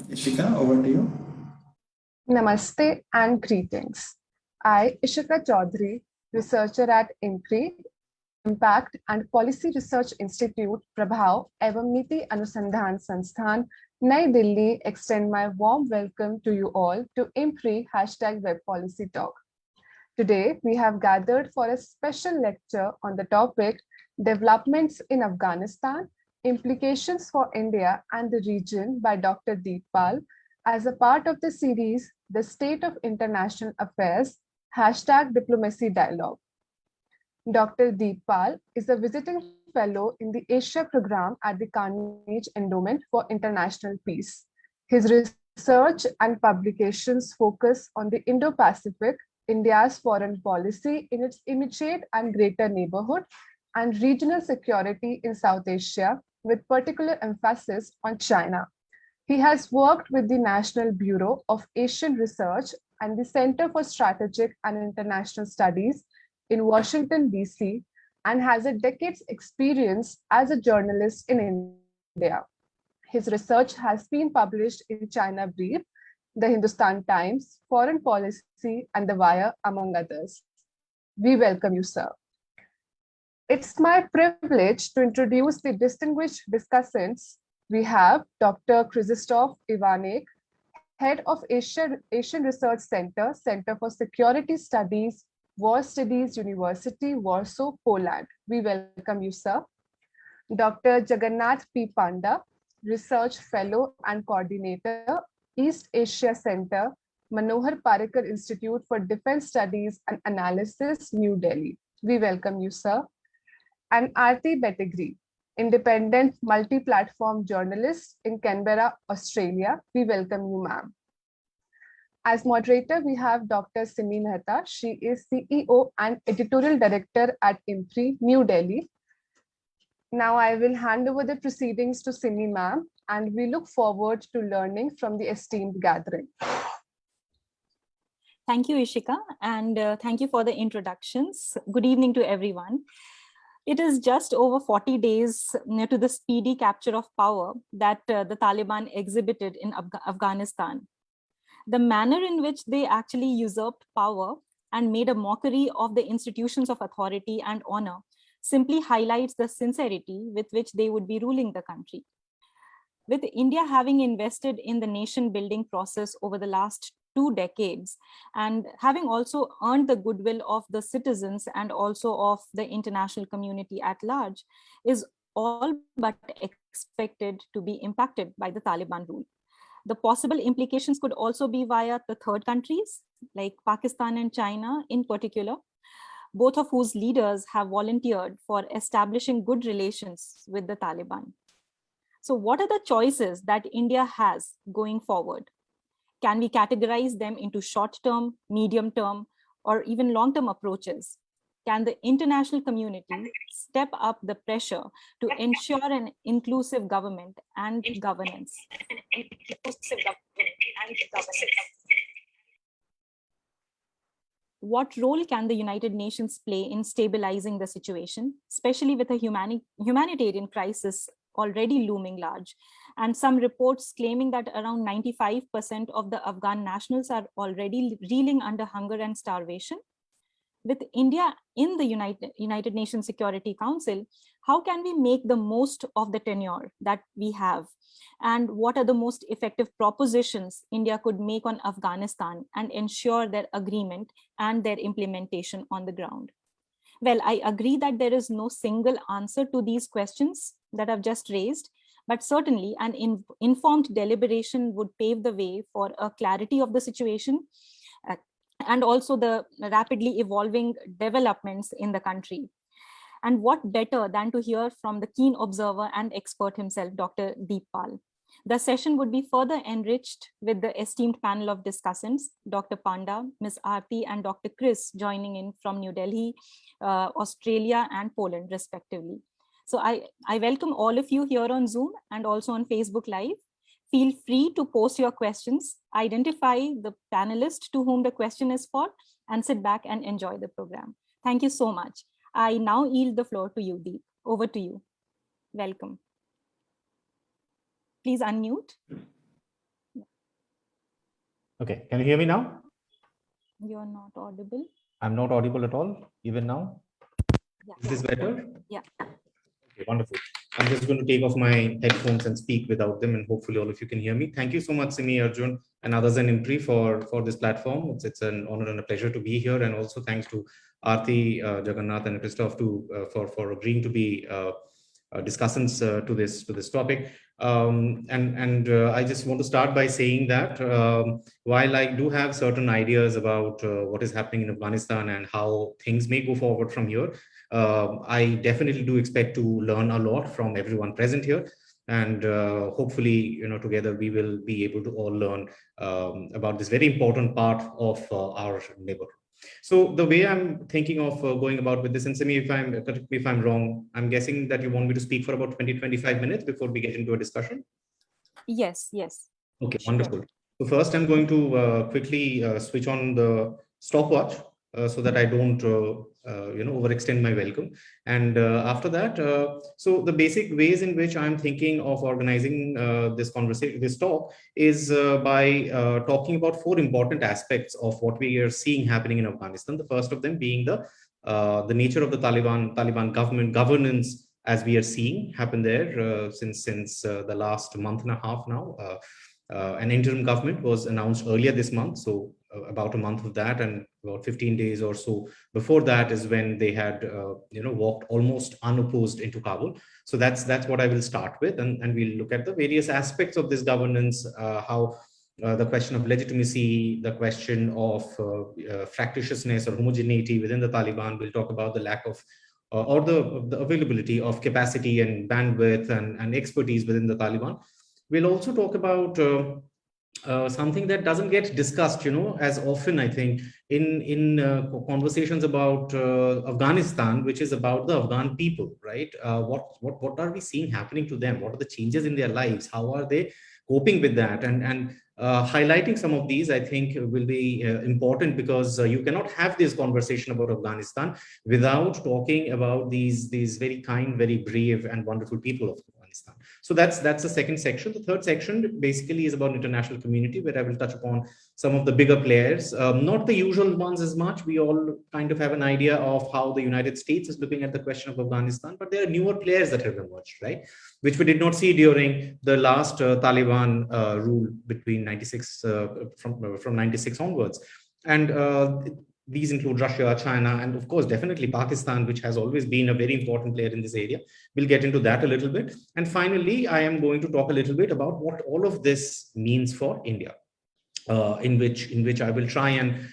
Ishika, over to you. Namaste and greetings. I, Ishika Chaudhary, researcher at IMPRI, Impact and Policy Research Institute, Prabhav एवं नीति अनुसंधान संस्थान, Nai Delhi, extend my warm welcome to you all to IMPRI #Web Policy Talk. Today, we have gathered for a special lecture on the topic Developments in Afghanistan, Implications for India and the Region by Dr. Deep Pal, as a part of the series, The State of International Affairs, #Diplomacy Dialogue. Dr. Deep Pal is a visiting fellow in the Asia program at the Carnegie Endowment for International Peace. His research and publications focus on the Indo-Pacific, India's foreign policy in its immediate and greater neighborhood, and regional security in South Asia, with particular emphasis on China. He has worked with the National Bureau of Asian Research and the Center for Strategic and International Studies in Washington, D.C., and has a decade's experience as a journalist in India. His research has been published in China Brief, the Hindustan Times, Foreign Policy, and The Wire, among others. We welcome you, sir. It's my privilege to introduce the distinguished discussants. We have Dr. Krzysztof Iwanek, Head of Asian Research Center, Center for Security Studies, War Studies University, Warsaw, Poland. We welcome you, sir. Dr. Jagannath P. Panda, Research Fellow and Coordinator, East Asia Center, Manohar Parrikar Institute for Defense Studies and Analysis, New Delhi. We welcome you, sir. And Aarti Betigeri, Independent Multi-Platform Journalist in Canberra, Australia. We welcome you, ma'am. As moderator, we have Dr. Simi Mehta. She is CEO and Editorial Director at IMPRI, New Delhi. Now I will hand over the proceedings to Simi ma'am, and we look forward to learning from the esteemed gathering. Thank you, Ishika, and thank you for the introductions. Good evening to everyone. It is just over 40 days to the speedy capture of power that the Taliban exhibited in Afghanistan. The manner in which they actually usurped power and made a mockery of the institutions of authority and honor simply highlights the sincerity with which they would be ruling the country. With India having invested in the nation building process over the last 2 decades, and having also earned the goodwill of the citizens and also of the international community at large, is all but expected to be impacted by the Taliban rule. The possible implications could also be via the third countries, like Pakistan and China in particular, both of whose leaders have volunteered for establishing good relations with the Taliban. So what are the choices that India has going forward? Can we categorize them into short-term, medium-term, or even long-term approaches? Can the international community step up the pressure to ensure an inclusive government and governance? What role can the United Nations play in stabilizing the situation, especially with a humanitarian crisis already looming large, and some reports claiming that around 95% of the Afghan nationals are already reeling under hunger and starvation? With India in the United Nations Security Council, how can we make the most of the tenure that we have? And what are the most effective propositions India could make on Afghanistan and ensure their agreement and their implementation on the ground? Well, I agree that there is no single answer to these questions that I've just raised, but certainly an informed deliberation would pave the way for a clarity of the situation and also the rapidly evolving developments in the country. And what better than to hear from the keen observer and expert himself, Dr. Deep Pal. The session would be further enriched with the esteemed panel of discussants, Dr. Panda, Ms. Aarti, and Dr. Chris joining in from New Delhi, Australia, and Poland, respectively. So I welcome all of you here on Zoom and also on Facebook Live. Feel free to post your questions, identify the panelist to whom the question is for, and sit back and enjoy the program. Thank you so much. I now yield the floor to you, Deep. Over to you. Welcome. Please unmute. Okay, can you hear me now? You're not audible. I'm not audible at all, even now. Yeah. Is this better? Yeah. Okay, wonderful. I'm just going to take off my headphones and speak without them, and hopefully all of you can hear me. Thank you so much, Simi, Arjun, and others in IMPRI for this platform. It's an honor and a pleasure to be here, and also thanks to Aarti, Jagannath, and Krzysztof for agreeing to be discussants to this topic. I just want to start by saying that while I do have certain ideas about what is happening in Afghanistan and how things may go forward from here, I definitely do expect to learn a lot from everyone present here. And hopefully, together we will be able to all learn about this very important part of our neighborhood. So the way I'm thinking of going about with this, and Simi, correct me if I'm wrong, I'm guessing that you want me to speak for about 20-25 minutes before we get into a discussion. Yes. Okay, sure. wonderful. So first, I'm going to quickly switch on the stopwatch so that I don't, overextend my welcome. And after that, so the basic ways in which I'm thinking of organizing this conversation, this talk, is by talking about 4 important aspects of what we are seeing happening in Afghanistan. The first of them being the nature of the Taliban government governance as we are seeing happen there since the last month and a half now. An interim government was announced earlier this month, so about a month of that, and about 15 days or so before that is when they had walked almost unopposed into Kabul. So that's what I will start with, and we'll look at the various aspects of this governance, how the question of legitimacy, the question of fractiousness or homogeneity within the Taliban. We'll talk about the lack of or the availability of capacity and bandwidth and expertise within the Taliban. We'll also talk about something that doesn't get discussed, as often, I think, in conversations about Afghanistan, which is about the Afghan people, right? What are we seeing happening to them? What are the changes in their lives? How are they coping with that? And highlighting some of these, I think, will be important, because you cannot have this conversation about Afghanistan without talking about these very kind, very brave, and wonderful people of Afghanistan. So that's the second section. The third section basically is about international community, where I will touch upon some of the bigger players, not the usual ones as much. We all kind of have an idea of how the United States is looking at the question of Afghanistan, but there are newer players that have emerged, right, which we did not see during the last Taliban rule between 96 from 96 onwards. And these include Russia, China, and of course, definitely Pakistan, which has always been a very important player in this area. We'll get into that a little bit. And finally, I am going to talk a little bit about what all of this means for India, in which I will try and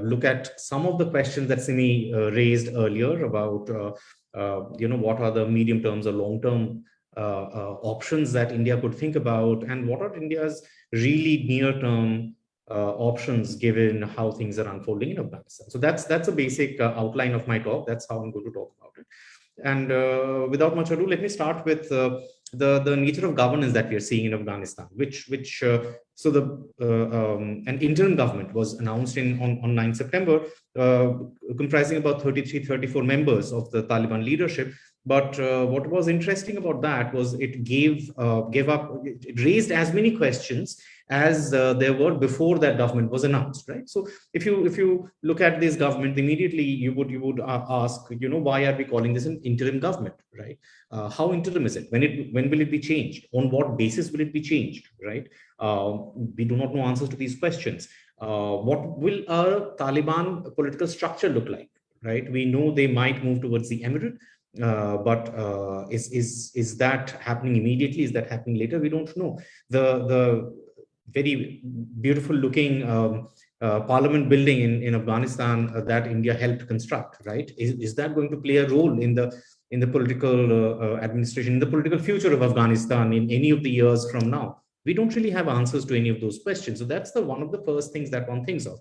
look at some of the questions that Simi raised earlier about, what are the medium terms or long-term options that India could think about, and what are India's really near-term options given how things are unfolding in Afghanistan. So that's a basic outline of my talk. That's how I'm going to talk about it. And without much ado, let me start with the nature of governance that we are seeing in Afghanistan, an interim government was announced on 9 September, comprising about 34 members of the Taliban leadership. But what was interesting about that was it raised as many questions as there were before that government was announced, right? So if you look at this government, immediately you would ask, why are we calling this an interim government, right? How interim is it? When will it be changed? On what basis will it be changed, right? We do not know answers to these questions. What will a Taliban political structure look like, right? We know they might move towards the emirate. But is that happening immediately? Is that happening later? We don't know. The very beautiful looking parliament building in Afghanistan that India helped construct, right? Is that going to play a role in the political administration, in the political future of Afghanistan in any of the years from now? We don't really have answers to any of those questions. So that's one of the first things that one thinks of.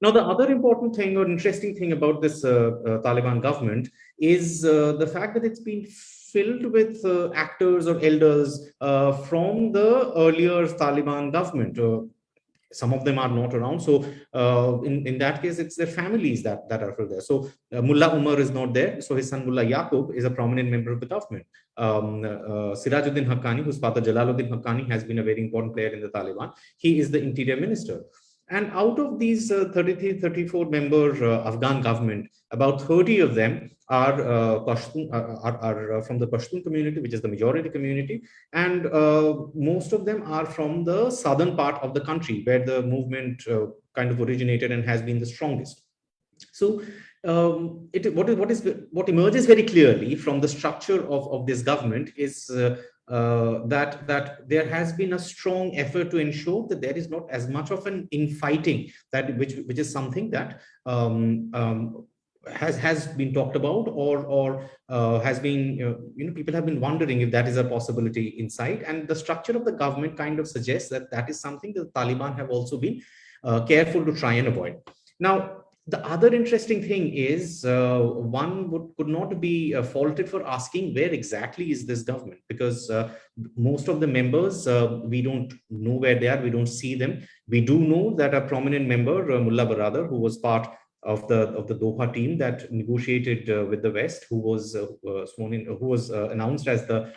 Now, the other important thing or interesting thing about this Taliban government is the fact that it's been filled with actors or elders from the earlier Taliban government. some of them are not around. So in that case, it's their families that are there. So Mullah Umar is not there. So his son Mullah Yaqub is a prominent member of the government. Sirajuddin Haqqani, whose father Jalaluddin Haqqani has been a very important player in the Taliban, he is the interior minister. And out of these 33, 34 member Afghan government, about 30 of them are Pashtun, are from the Pashtun community, which is the majority community. And most of them are from the southern part of the country, where the movement kind of originated and has been the strongest. So what emerges very clearly from the structure of this government is that there has been a strong effort to ensure that there is not as much of an infighting, that which is something that has been talked about, or has been, people have been wondering if that is a possibility inside. And the structure of the government kind of suggests that that is something that the Taliban have also been careful to try and avoid. Now, the other interesting thing is one could not be faulted for asking where exactly is this government, because most of the members, we don't know where they are, we don't see them. We do know that a prominent member, Mullah Baradar, who was part of the Doha team that negotiated with the West, who was sworn in, who was announced as the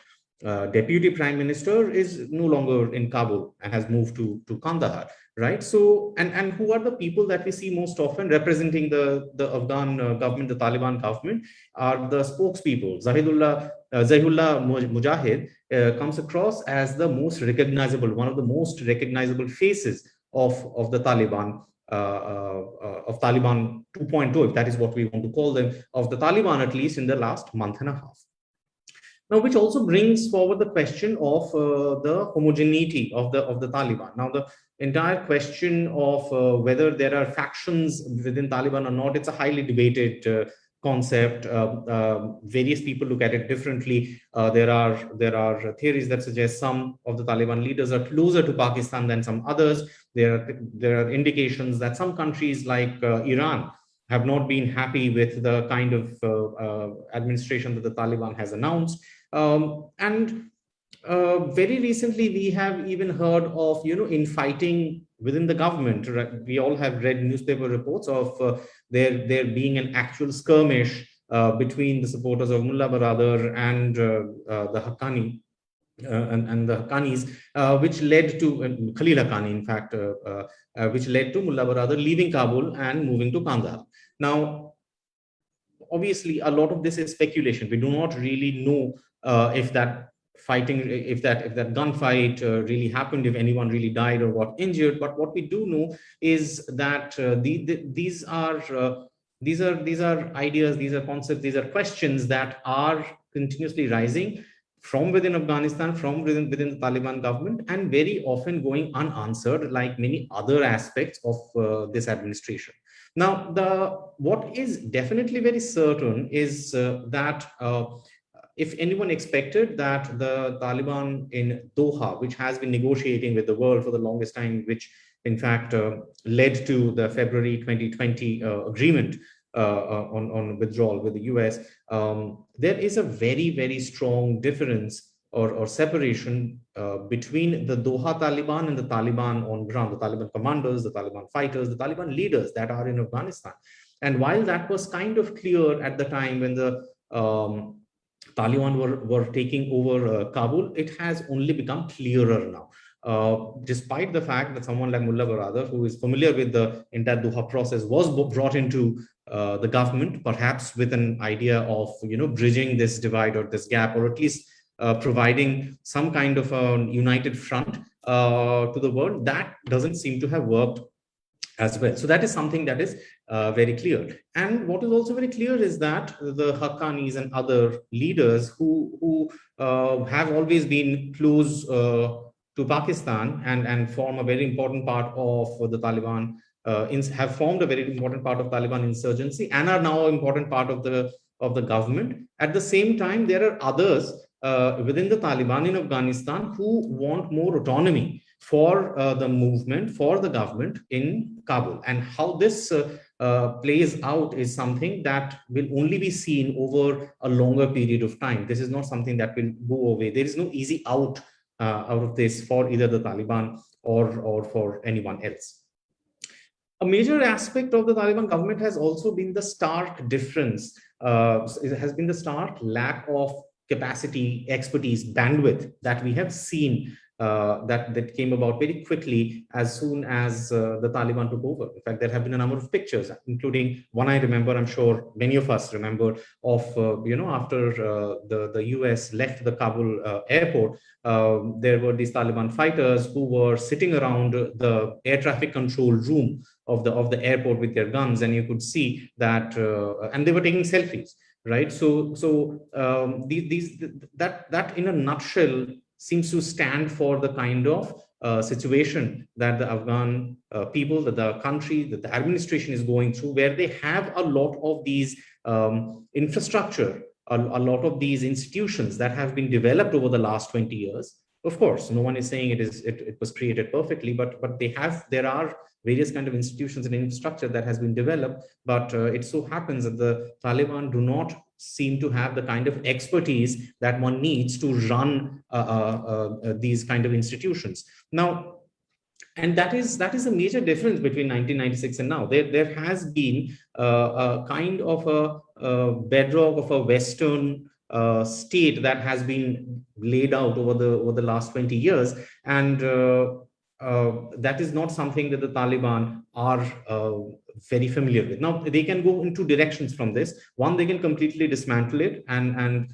Deputy Prime Minister, is no longer in Kabul and has moved to Kandahar, right? So, and who are the people that we see most often representing the Afghan government, the Taliban government, are the spokespeople. Zahidullah Mujahid comes across as the most recognizable, one of the most recognizable faces of the Taliban, of Taliban 2.0, if that is what we want to call them, of the Taliban, at least in the last month and a half. Now, which also brings forward the question of the homogeneity of the Taliban. Now, the entire question of whether there are factions within Taliban or not, it's a highly debated concept. Various people look at it differently. There are theories that suggest some of the Taliban leaders are closer to Pakistan than some others. There are indications that some countries like Iran have not been happy with the kind of administration that the Taliban has announced. And very recently, we have even heard of, infighting within the government. Right? We all have read newspaper reports of there being an actual skirmish between the supporters of Mullah Baradar and the Haqqani. And the Haqqanis, which led to Khalil Haqqani, in fact, which led to Mullah Baradar leaving Kabul and moving to Kandahar. Now, obviously, a lot of this is speculation. We do not really know if that fighting, if that gunfight really happened, if anyone really died or got injured. But what we do know is that these are ideas, these are concepts, these are questions that are continuously rising from within Afghanistan, from within the Taliban government, and very often going unanswered, like many other aspects of this administration. Now, what is definitely very certain is that if anyone expected that the Taliban in Doha, which has been negotiating with the world for the longest time, which in fact led to the February 2020 agreement on withdrawal with the US, there is a very, very strong difference or separation between the Doha Taliban and the Taliban on ground, the Taliban commanders, the Taliban fighters, the Taliban leaders that are in Afghanistan. And while that was kind of clear at the time when the Taliban were taking over Kabul, it has only become clearer now. Despite the fact that someone like Mullah Baradar, who is familiar with the entire Doha process, was brought into the government, perhaps with an idea of bridging this divide or this gap, or at least providing some kind of a united front to the world, that doesn't seem to have worked as well. So that is something that is very clear. And what is also very clear is that the Haqqanis and other leaders who have always been close to Pakistan and form a very important part of the Taliban, have formed a very important part of Taliban insurgency and are now an important part of the government. At the same time, there are others within the Taliban in Afghanistan who want more autonomy for the movement, for the government in Kabul. And how this plays out is something that will only be seen over a longer period of time. This is not something that will go away. There is no easy out of this for either the Taliban or for anyone else. A major aspect of the Taliban government has also been the stark difference. It has been the stark lack of capacity, expertise, bandwidth that we have seen that came about very quickly as soon as the Taliban took over. In fact, there have been a number of pictures, including one I remember, I'm sure many of us remember, of, after the US left the Kabul airport, there were these Taliban fighters who were sitting around the air traffic control room of the airport with their guns, and you could see that, and they were taking selfies, right? So that in a nutshell seems to stand for the kind of situation that the Afghan people, that the country, that the administration is going through, where they have a lot of these infrastructure, a lot of these institutions that have been developed over the last 20 years. Of course, no one is saying it was created perfectly, but there are various kind of institutions and infrastructure that has been developed, but it so happens that the Taliban do not seem to have the kind of expertise that one needs to run these kind of institutions. Now, and that is a major difference between 1996 and now. There has been a kind of a bedrock of a Western state that has been laid out over the last 20 years, and that is not something that the Taliban are very familiar with. Now, they can go in two directions from this. One, they can completely dismantle it and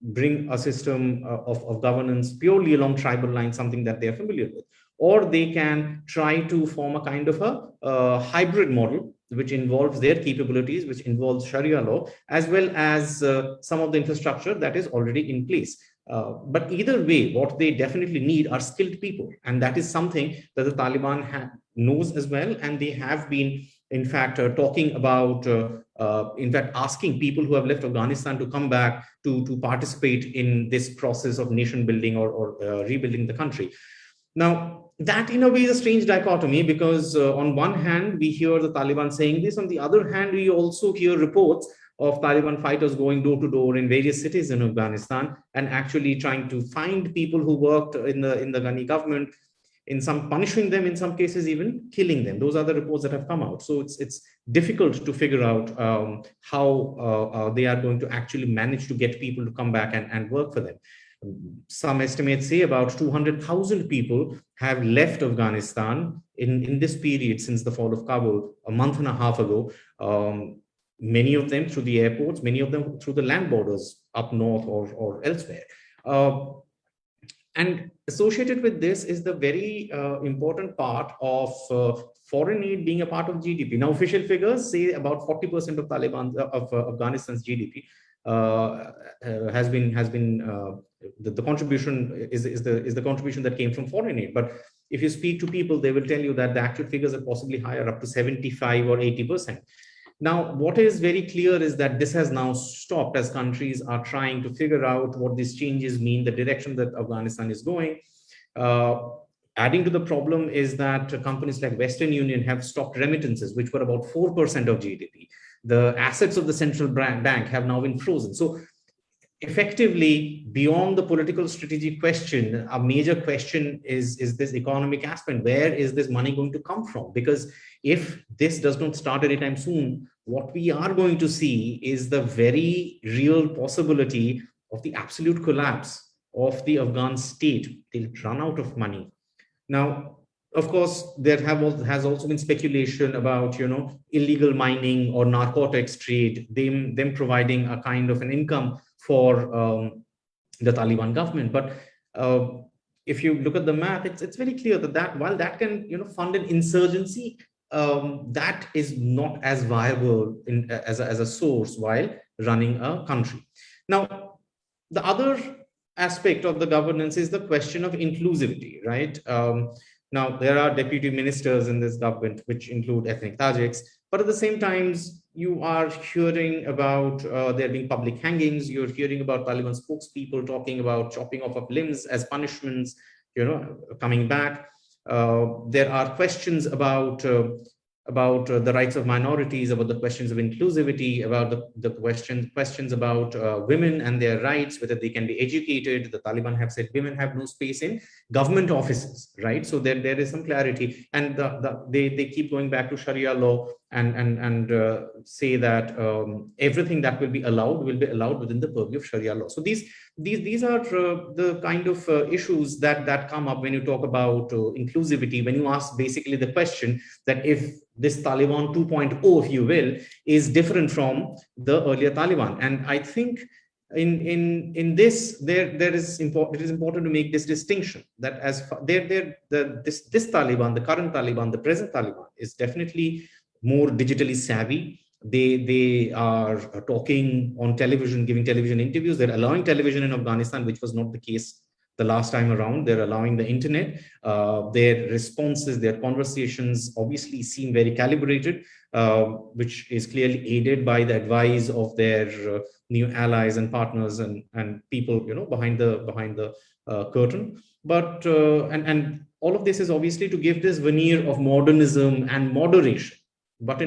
bring a system of governance purely along tribal lines, something that they are familiar with. Or they can try to form a kind of a hybrid model, which involves their capabilities, which involves Sharia law, as well as some of the infrastructure that is already in place. But either way, what they definitely need are skilled people. And that is something that the Taliban knows as well. And they have been, in fact, talking about, in fact, asking people who have left Afghanistan to come back to participate in this process of nation building or rebuilding the country. Now, that in a way is a strange dichotomy, because on one hand, we hear the Taliban saying this. On the other hand, we also hear reports of Taliban fighters going door to door in various cities in Afghanistan and actually trying to find people who worked in the Ghani government, in some punishing them, in some cases even killing them. Those are the reports that have come out. So it's difficult to figure out how they are going to actually manage to get people to come back and work for them. Some estimates say about 200,000 people have left Afghanistan in this period since the fall of Kabul a month and a half ago. Many of them through the airports, many of them through the land borders up north or elsewhere. And associated with this is the very important part of foreign aid being a part of GDP. Now, official figures say about 40% of Afghanistan's GDP has been the contribution is the contribution that came from foreign aid. But if you speak to people, they will tell you that the actual figures are possibly higher, up to 75 or 80%. Now, what is very clear is that this has now stopped as countries are trying to figure out what these changes mean, the direction that Afghanistan is going. Adding to the problem is that companies like Western Union have stopped remittances, which were about 4% of GDP. The assets of the central bank have now been frozen. So effectively, beyond the political strategy question, a major question is this economic aspect. Where is this money going to come from? Because if this does not start anytime soon, what we are going to see is the very real possibility of the absolute collapse of the Afghan state. They'll run out of money. Now, of course, there has also been speculation about, illegal mining or narcotics trade, them providing a kind of an income for the Taliban government. But if you look at the math, it's very clear that while that can, fund an insurgency, that is not as viable as a source while running a country. Now, the other aspect of the governance is the question of inclusivity, right? Now, there are deputy ministers in this government, which include ethnic Tajiks, but at the same time, you are hearing about there being public hangings. You're hearing about Taliban spokespeople talking about chopping off of limbs as punishments, coming back. There are questions about the rights of minorities, about the questions of inclusivity, about the questions about women and their rights, whether they can be educated. The Taliban have said women have no space in government offices, right? So there is some clarity, and they keep going back to Sharia law and say that everything that will be allowed within the purview of Sharia law. So these are the kind of issues that come up when you talk about inclusivity, when you ask basically the question that if this Taliban 2.0, if you will, is different from the earlier Taliban. And I think in this it is important to make this distinction that as this Taliban, the current Taliban, the present Taliban, is definitely more digitally savvy. They are talking on television, giving television interviews. They're allowing television in Afghanistan, which was not the case the last time around. They're allowing the internet. Their responses, their conversations obviously seem very calibrated, which is clearly aided by the advice of their new allies and partners and people, you know, behind the curtain. But and all of this is obviously to give this veneer of modernism and moderation. But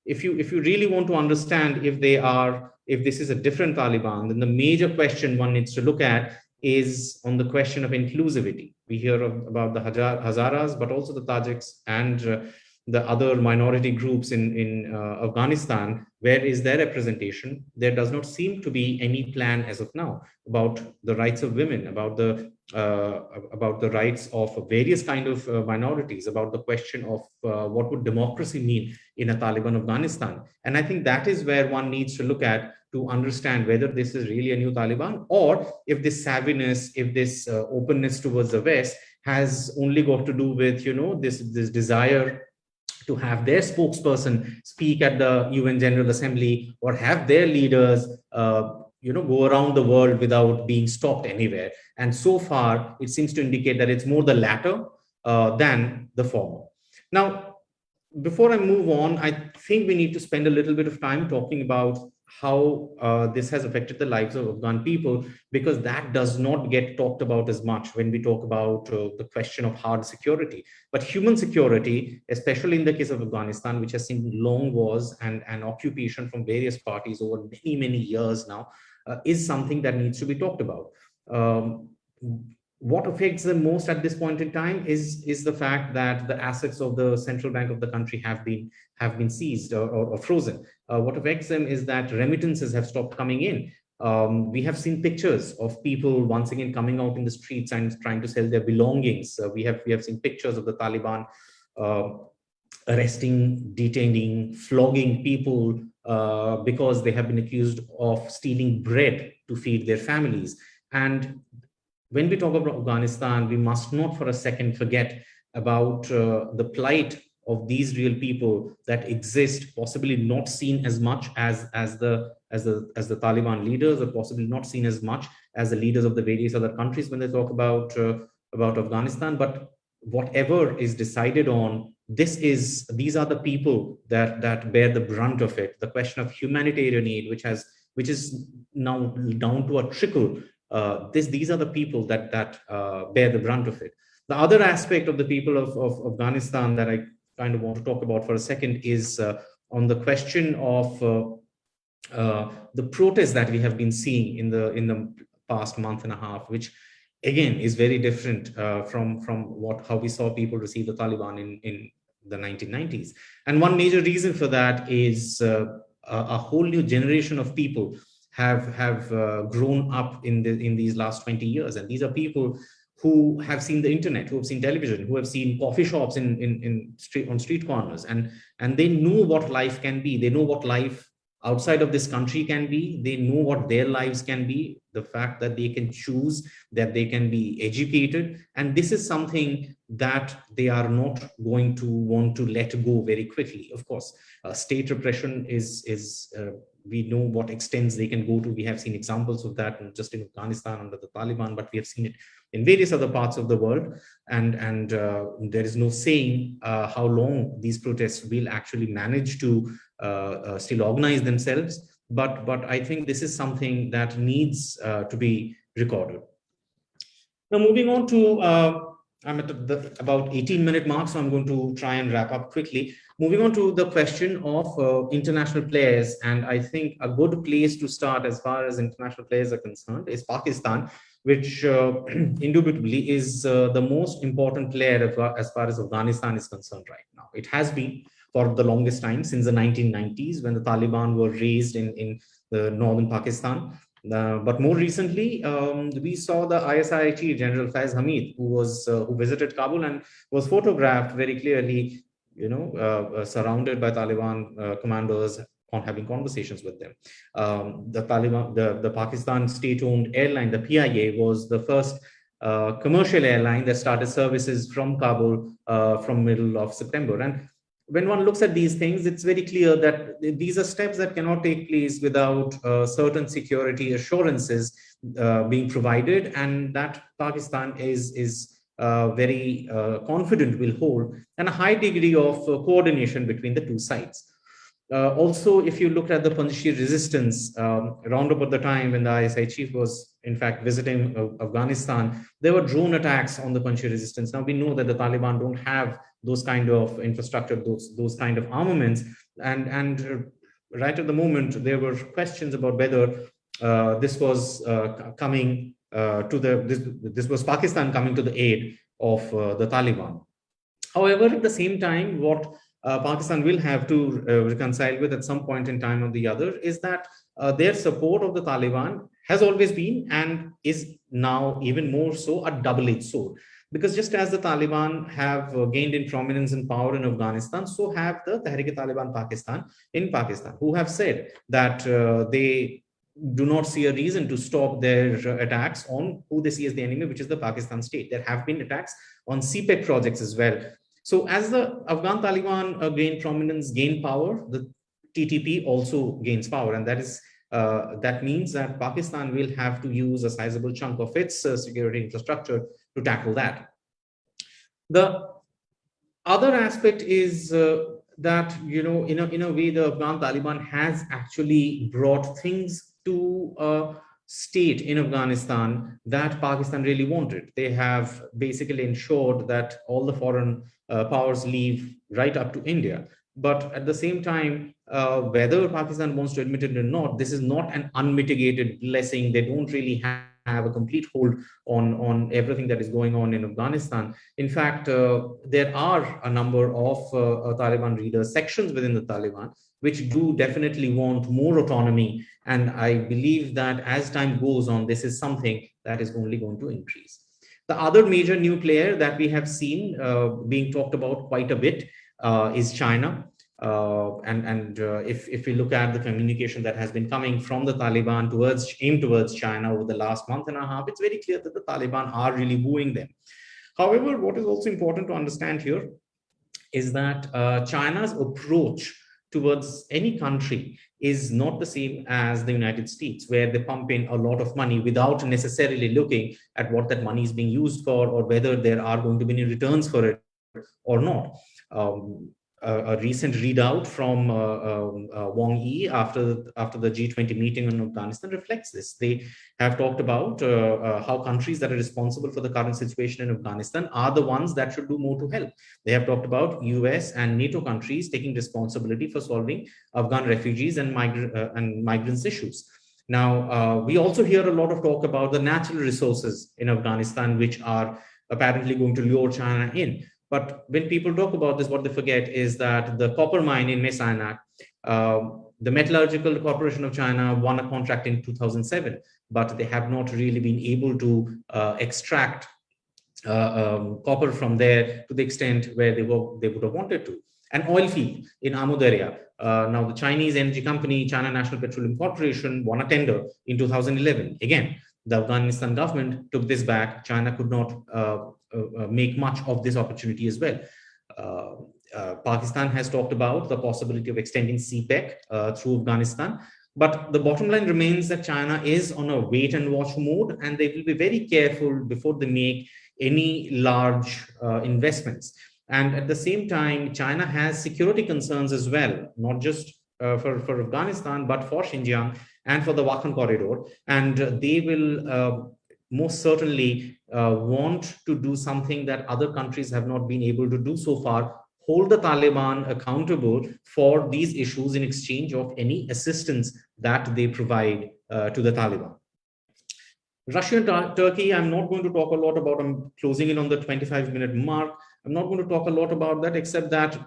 if you really want to understand if this is a different Taliban, then the major question one needs to look at is on the question of inclusivity. We hear about the Hazaras, but also the Tajiks and the other minority groups in Afghanistan. Where is their representation? There does not seem to be any plan as of now about the rights of women, about the rights of various kind of minorities, about the question of what would democracy mean in a Taliban Afghanistan. And I think that is where one needs to look at to understand whether this is really a new Taliban, or if this savviness, if this openness towards the West has only got to do with, you know, this desire to have their spokesperson speak at the UN General Assembly, or have their leaders you know, go around the world without being stopped anywhere. And so far, it seems to indicate that it's more the latter than the former. Now, before I move on, I think we need to spend a little bit of time talking about how this has affected the lives of Afghan people, because that does not get talked about as much when we talk about the question of hard security. But human security, especially in the case of Afghanistan, which has seen long wars and occupation from various parties over many, many years now, is something that needs to be talked about. What affects them most at this point in time is the fact that the assets of the central bank of the country have been seized or frozen. What affects them is that remittances have stopped coming in. We have seen pictures of people once again coming out in the streets and trying to sell their belongings. We have seen pictures of the Taliban arresting, detaining, flogging people because they have been accused of stealing bread to feed their families. And when we talk about Afghanistan, we must not for a second forget about the plight of these real people that exist, possibly not seen as much as the Taliban leaders, or possibly not seen as much as the leaders of the various other countries when they talk about Afghanistan. But whatever is decided on, these are the people that bear the brunt of it. The question of humanitarian aid, which is now down to a trickle. These are the people that bear the brunt of it. The other aspect of the people of Afghanistan that I kind of want to talk about for a second is on the question of the protests that we have been seeing in the past month and a half, which again is very different from how we saw people receive the Taliban in the 1990s. And one major reason for that is a whole new generation of people have grown up in these last 20 years. And these are people who have seen the internet, who have seen television, who have seen coffee shops on street corners, and they know what life can be. They know what life outside of this country can be. They know what their lives can be, the fact that they can choose, that they can be educated. And this is something that they are not going to want to let go very quickly. Of course, state repression is we know what extents they can go to. We have seen examples of that, not just in Afghanistan under the Taliban, but we have seen it in various other parts of the world. And there is no saying how long these protests will actually manage to still organize themselves. But I think this is something that needs to be recorded. Now, moving on to I'm at the about 18-minute mark, so I'm going to try and wrap up quickly. Moving on to the question of international players, and I think a good place to start as far as international players are concerned is Pakistan, which indubitably is the most important player as far as Afghanistan is concerned right now. It has been for the longest time, since the 1990s, when the Taliban were raised in the northern Pakistan. But more recently, we saw the ISI chief, General Faiz Hamid, who visited Kabul and was photographed very clearly, surrounded by Taliban commanders on having conversations with them. The Taliban, the Pakistan state-owned airline, the PIA, was the first commercial airline that started services from Kabul from middle of September. And when one looks at these things, it's very clear that these are steps that cannot take place without certain security assurances being provided, and that Pakistan is very confident will hold, and a high degree of coordination between the two sides. Also, if you look at the Panjshir resistance, around about the time when the ISI chief was in fact visiting Afghanistan, there were drone attacks on the Panjshir resistance. Now we know that the Taliban don't have those kind of infrastructure, those kind of armaments, and right at the moment there were questions about whether this was coming this was Pakistan coming to the aid of the Taliban. However, at the same time, what Pakistan will have to reconcile with at some point in time or the other is that their support of the Taliban has always been and is now even more so a double-edged sword. Because just as the Taliban have gained in prominence and power in Afghanistan, so have the Tehrik-e-Taliban Pakistan in Pakistan, who have said that they do not see a reason to stop their attacks on who they see as the enemy, which is the Pakistan state. There have been attacks on CPEC projects as well. So as the Afghan Taliban gain prominence, gain power, the TTP also gains power. And that means that Pakistan will have to use a sizable chunk of its security infrastructure to tackle that. The other aspect is that, in a way, the Afghan Taliban has actually brought things to a state in Afghanistan that Pakistan really wanted. They have basically ensured that all the foreign powers leave right up to India. But at the same time, whether Pakistan wants to admit it or not, this is not an unmitigated blessing. They don't really have a complete hold on everything that is going on in Afghanistan. In fact, there are a number of Taliban leaders, sections within the Taliban, which do definitely want more autonomy. And I believe that as time goes on, this is something that is only going to increase. The other major new player that we have seen being talked about quite a bit is China. If we look at the communication that has been coming from the Taliban aimed towards China over the last month and a half, it's very clear that the Taliban are really wooing them. However, what is also important to understand here is that China's approach towards any country is not the same as the United States, where they pump in a lot of money without necessarily looking at what that money is being used for or whether there are going to be any returns for it or not. A recent readout from Wang Yi after the G20 meeting in Afghanistan reflects this. They have talked about how countries that are responsible for the current situation in Afghanistan are the ones that should do more to help. They have talked about US and NATO countries taking responsibility for solving Afghan refugees and migrants issues. Now, we also hear a lot of talk about the natural resources in Afghanistan, which are apparently going to lure China in. But when people talk about this, what they forget is that the copper mine in Mesianak, the Metallurgical Corporation of China won a contract in 2007, but they have not really been able to extract copper from there to the extent where they would have wanted to. An oil field in Amu Darya. Now, the Chinese energy company, China National Petroleum Corporation, won a tender in 2011. Again, the Afghanistan government took this back. China could not make much of this opportunity as well. Pakistan has talked about the possibility of extending CPEC through Afghanistan. But the bottom line remains that China is on a wait and watch mode, and they will be very careful before they make any large investments. And at the same time, China has security concerns as well, not just for Afghanistan, but for Xinjiang and for the Wakhan corridor. And they will most certainly want to do something that other countries have not been able to do so far, hold the Taliban accountable for these issues in exchange of any assistance that they provide to the Taliban. Russia and Turkey, I'm not going to talk a lot about. I'm closing in on the 25-minute mark. I'm not going to talk a lot about that, except that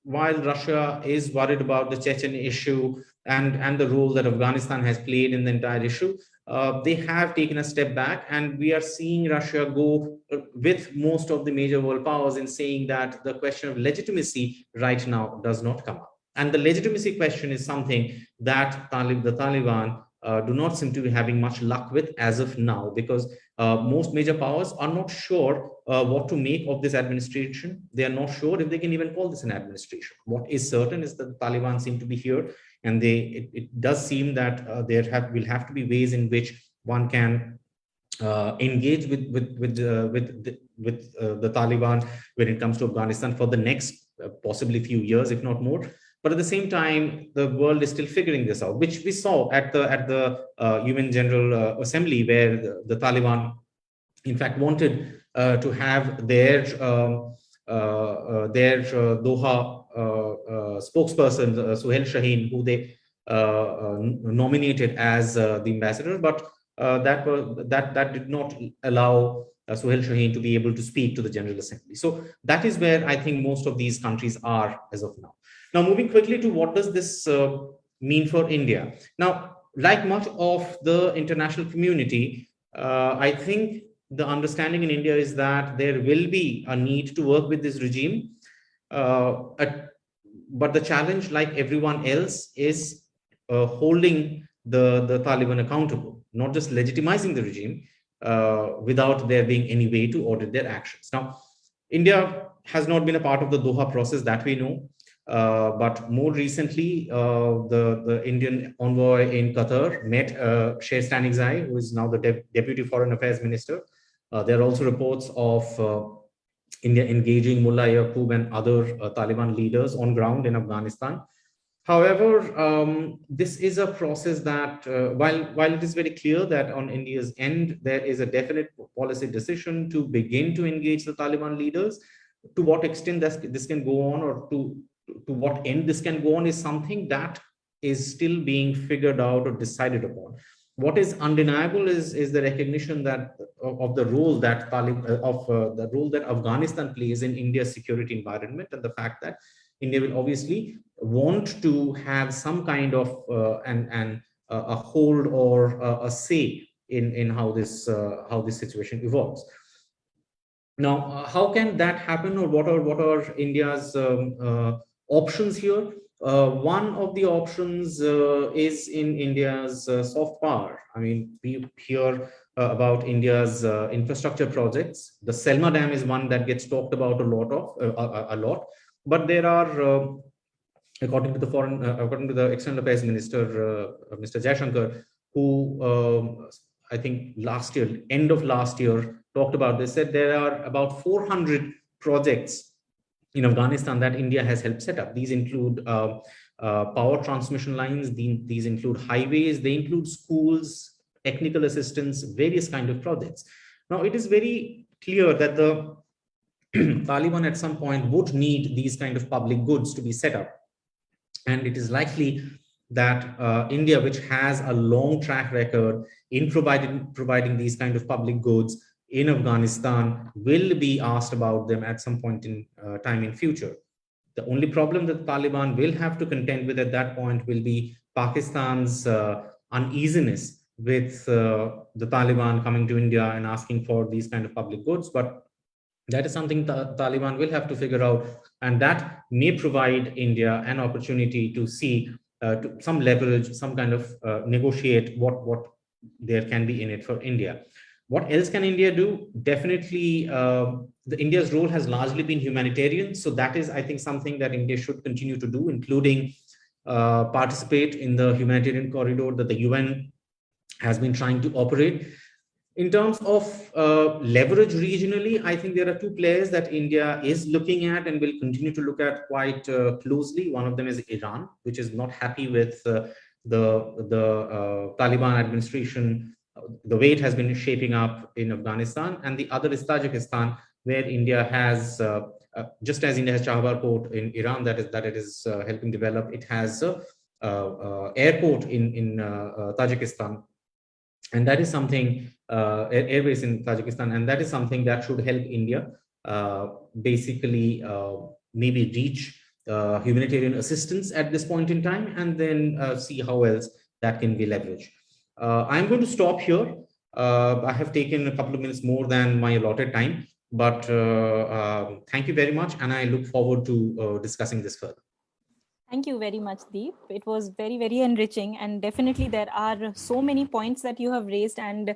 while Russia is worried about the Chechen issue and the role that Afghanistan has played in the entire issue, they have taken a step back, and we are seeing Russia go with most of the major world powers in saying that the question of legitimacy right now does not come up. And the legitimacy question is something that the Taliban do not seem to be having much luck with as of now, because most major powers are not sure what to make of this administration. They are not sure if they can even call this an administration. What is certain is that the Taliban seem to be here, and it does seem that will have to be ways in which one can engage with the Taliban when it comes to Afghanistan for the next possibly few years, if not more. But at the same time, the world is still figuring this out, which we saw at the UN General Assembly, where the Taliban, in fact, wanted to have their Doha spokesperson, Suhail Shaheen, who they nominated as the ambassador, but that did not allow Suhail Shaheen to be able to speak to the General Assembly. So that is where I think most of these countries are as of now. Now, moving quickly to what does this mean for India? Now, like much of the international community, I think the understanding in India is that there will be a need to work with this regime. But the challenge, like everyone else, is holding the Taliban accountable, not just legitimizing the regime without there being any way to audit their actions. Now, India has not been a part of the Doha process that we know. But more recently, the Indian envoy in Qatar met Sher Stanigzai, who is now the Deputy Foreign Affairs Minister. There are also reports of India engaging Mullah Yaqub and other Taliban leaders on ground in Afghanistan. However, this is a process that, while it is very clear that on India's end, there is a definite policy decision to begin to engage the Taliban leaders, to what extent this can go on, or to what end this can go on, is something that is still being figured out or decided upon. What is undeniable is the recognition that of the role that Afghanistan plays in India's security environment, and the fact that India will obviously want to have some kind of a hold or a say in how this situation evolves. Now, how can that happen, or what are India's options here? One of the options is in India's soft power. I mean, we hear about India's infrastructure projects. The Selma Dam is one that gets talked about a lot. But there are, according to the External Affairs Minister, Mr. Jaishankar, who I think end of last year, talked about this, said there are about 400 projects in Afghanistan that India has helped set up. These include power transmission lines, these include highways, they include schools, technical assistance, various kind of projects. Now, it is very clear that the Taliban at some point would need these kind of public goods to be set up. And it is likely that India, which has a long track record in providing these kind of public goods in Afghanistan, will be asked about them at some point in time in future. The only problem that the Taliban will have to contend with at that point will be Pakistan's uneasiness with the Taliban coming to India and asking for these kind of public goods. But that is something the Taliban will have to figure out, and that may provide India an opportunity to see some leverage, some kind of negotiate what there can be in it for India. What else can India do? Definitely, India's role has largely been humanitarian. So that is, I think, something that India should continue to do, including participate in the humanitarian corridor that the UN has been trying to operate. In terms of leverage regionally, I think there are two players that India is looking at and will continue to look at quite closely. One of them is Iran, which is not happy with the Taliban administration the way it has been shaping up in Afghanistan, and the other is Tajikistan, where India has, just as India has Chabahar port in Iran that it is helping develop, it has airport in Tajikistan, and that is something, airbase in Tajikistan, and that is something that should help India basically maybe reach humanitarian assistance at this point in time, and then see how else that can be leveraged. I'm going to stop here. I have taken a couple of minutes more than my allotted time, but thank you very much, and I look forward to discussing this further. Thank you very much, Deep. It was very, very enriching, and definitely there are so many points that you have raised, and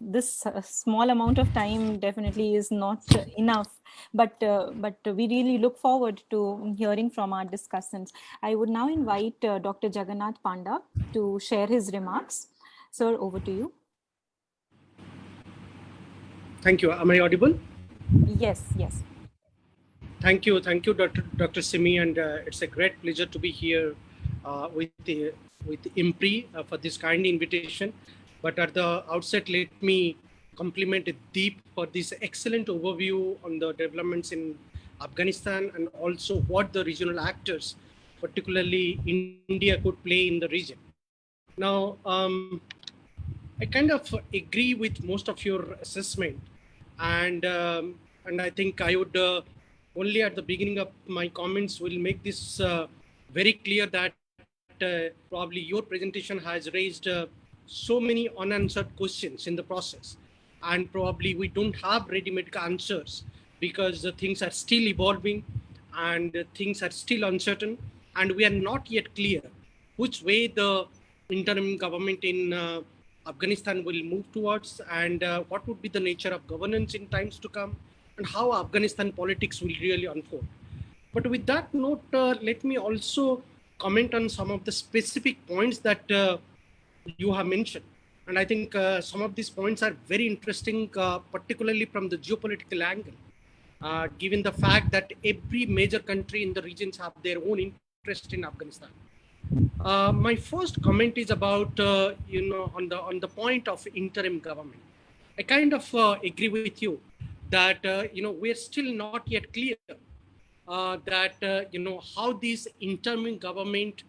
this small amount of time definitely is not enough. But we really look forward to hearing from our discussants. I would now invite Dr. Jagannath Panda to share his remarks. Sir, over to you. Thank you. Am I audible? Yes, yes. Thank you, Dr. Simi, and it's a great pleasure to be here with IMPRI for this kind invitation. But at the outset, let me compliment Deep for this excellent overview on the developments in Afghanistan, and also what the regional actors, particularly India, could play in the region. Now, I kind of agree with most of your assessment, and I think I would only at the beginning of my comments will make this very clear that probably your presentation has raised so many unanswered questions in the process, and probably we don't have ready-made answers because things are still evolving and things are still uncertain, and we are not yet clear which way the interim government in Afghanistan will move towards, and what would be the nature of governance in times to come, and how Afghanistan politics will really unfold. But with that note, let me also comment on some of the specific points that you have mentioned. And I think some of these points are very interesting, particularly from the geopolitical angle, given the fact that every major country in the regions have their own interest in Afghanistan. My first comment is about, on the point of interim government. I kind of agree with you that we're still not yet clear that how this interim government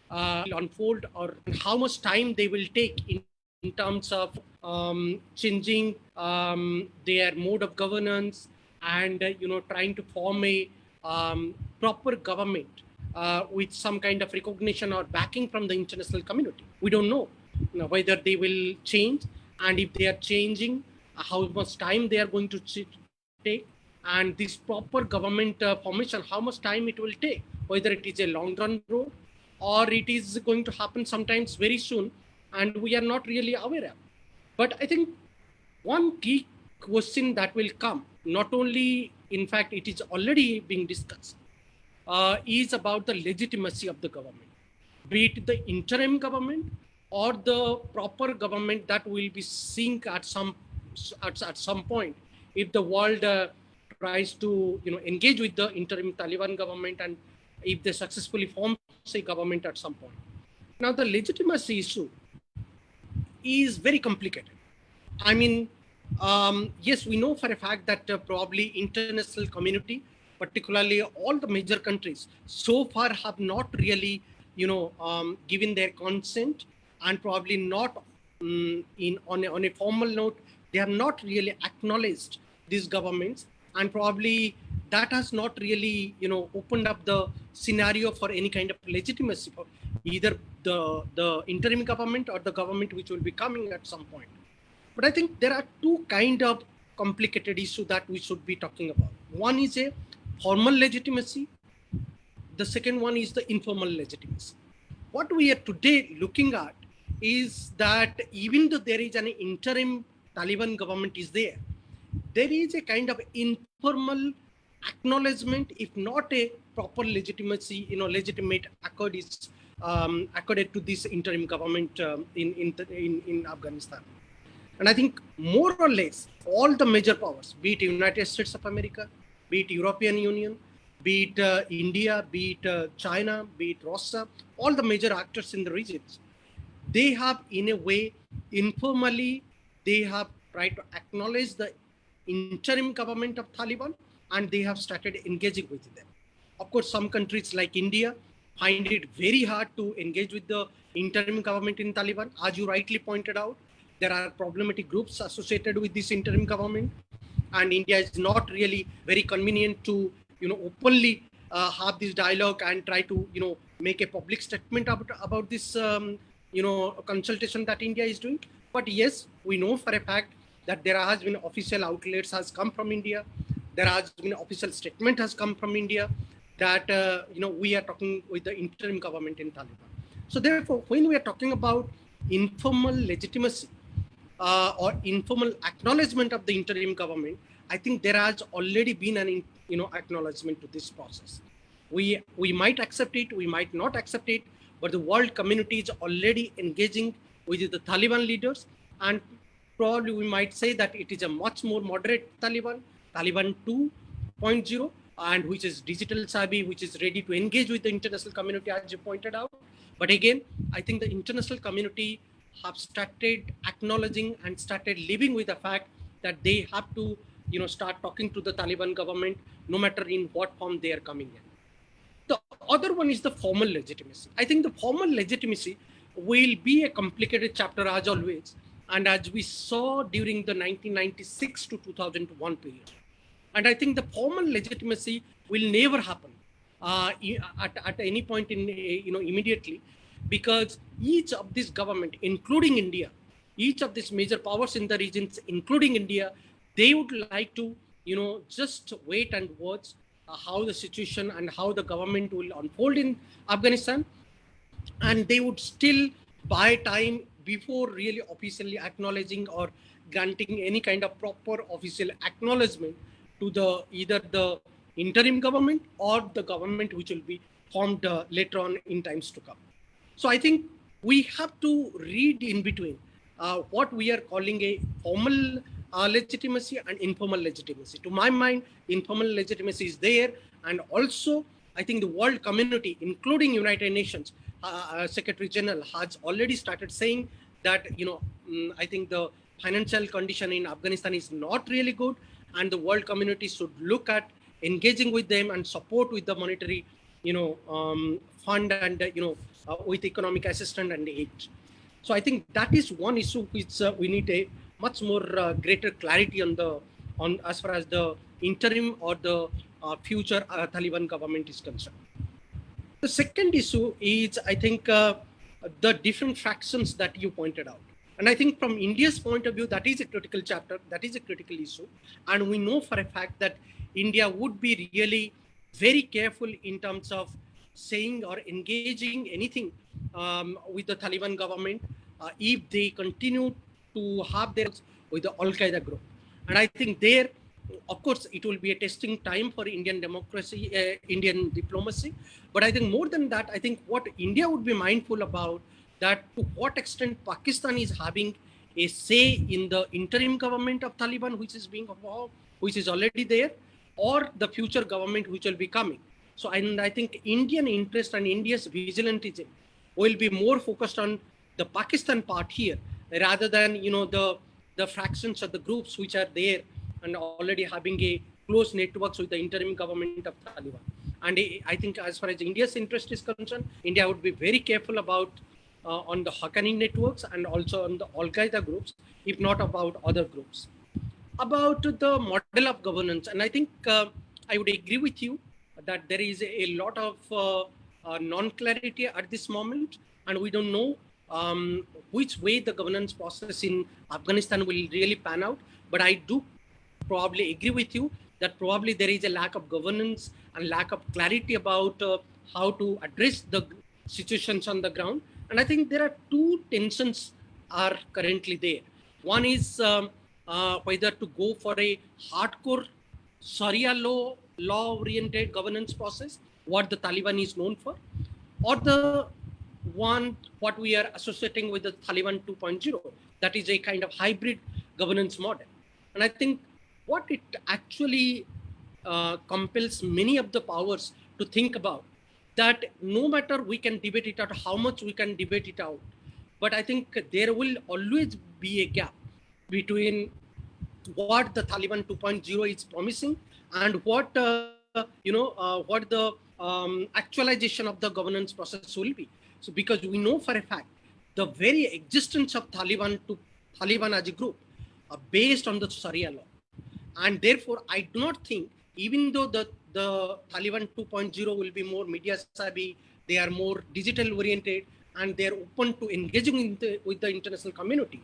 will unfold, or how much time they will take in terms of changing their mode of governance, and trying to form a proper government with some kind of recognition or backing from the international community. We don't know, whether they will change, and if they are changing, how much time they are going to take, and this proper government formation, how much time it will take, whether it is a long run road or it is going to happen sometimes very soon and we are not really aware of. But I think one key question that will come, not only, in fact, it is already being discussed, is about the legitimacy of the government, be it the interim government or the proper government that will be seen at some point if the world tries to engage with the interim Taliban government, and if they successfully form a government at some point. Now, the legitimacy issue is very complicated. I mean, yes, we know for a fact that probably international community, particularly all the major countries, so far have not really, given their consent, and probably not on a formal note, they have not really acknowledged these governments, and probably that has not really, opened up the scenario for any kind of legitimacy for either the interim government or the government which will be coming at some point. But I think there are two kind of complicated issues that we should be talking about. One is a formal legitimacy. The second one is the informal legitimacy. What we are today looking at is that even though there is an interim Taliban government is there is a kind of informal acknowledgement, if not a proper legitimacy, legitimate accord is accorded to this interim government in Afghanistan. And I think more or less all the major powers, be it United States of America, be it European Union, be it India, be it China, be it Russia, all the major actors in the regions, they have, in a way, informally, they have tried to acknowledge the interim government of Taliban, and they have started engaging with them. Of course, some countries like India find it very hard to engage with the interim government in Taliban. As you rightly pointed out, there are problematic groups associated with this interim government, and India is not really very convenient to, openly have this dialogue and try to, make a public statement about this, consultation that India is doing. But yes, we know for a fact that there has been official outlets has come from India. There has been official statement has come from India that, we are talking with the interim government in Taliban. So therefore, when we are talking about informal legitimacy or informal acknowledgement of the interim government, I think there has already been an, acknowledgement to this process. We might accept it, we might not accept it, but the world community is already engaging with the Taliban leaders, and probably we might say that it is a much more moderate Taliban 2.0, and which is digital savvy, which is ready to engage with the international community, as you pointed out. But again, I think the international community have started acknowledging and started living with the fact that they have to, start talking to the Taliban government, no matter in what form they are coming in. The other one is the formal legitimacy. I think the formal legitimacy will be a complicated chapter as always, and as we saw during the 1996 to 2001 period. And I think the formal legitimacy will never happen at any point in, immediately, because each of this government, including India, each of these major powers in the regions, including India, they would like to, just wait and watch how the situation and how the government will unfold in Afghanistan. And they would still buy time before really officially acknowledging or granting any kind of proper official acknowledgement to the either the interim government or the government which will be formed later on in times to come. So I think we have to read in between what we are calling a formal legitimacy and informal legitimacy. To my mind, informal legitimacy is there, and also I think the world community, including United Nations Secretary General, has already started saying that, I think the financial condition in Afghanistan is not really good, and the world community should look at engaging with them and support with the monetary, fund and, with economic assistance and aid. So I think that is one issue which we need a much more greater clarity on as far as the interim or the future Taliban government is concerned. The second issue is, I think, the different factions that you pointed out. And I think from India's point of view, that is a critical chapter, that is a critical issue. And we know for a fact that India would be really very careful in terms of saying or engaging anything with the Taliban government if they continue to have their with the Al-Qaeda group. And I think there, of course, it will be a testing time for Indian democracy, Indian diplomacy. But I think more than that, I think what India would be mindful about, that to what extent Pakistan is having a say in the interim government of Taliban, which is being evolved, which is already there, or the future government which will be coming. So I think Indian interest and India's vigilantism will be more focused on the Pakistan part here, rather than, the fractions of the groups which are there and already having a close networks with the interim government of Taliban. And I think as far as India's interest is concerned, India would be very careful about on the Haqqani networks and also on the Al-Qaeda groups, if not about other groups. About the model of governance, and I think I would agree with you that there is a lot of non-clarity at this moment, and we don't know which way the governance process in Afghanistan will really pan out. But I do probably agree with you that probably there is a lack of governance and lack of clarity about how to address the situations on the ground. And I think there are two tensions are currently there. One is whether to go for a hardcore Sharia law-oriented governance process, what the Taliban is known for, or the one what we are associating with the Taliban 2.0, that is a kind of hybrid governance model. And I think what it actually compels many of the powers to think about, that no matter we can debate it out, how much we can debate it out, but I think there will always be a gap between what the Taliban 2.0 is promising and what what the actualization of the governance process will be. So because we know for a fact the very existence of Taliban as a group are based on the Sharia law, and therefore I do not think, even though the Taliban 2.0 will be more media savvy, they are more digital oriented, and they are open to engaging with the international community.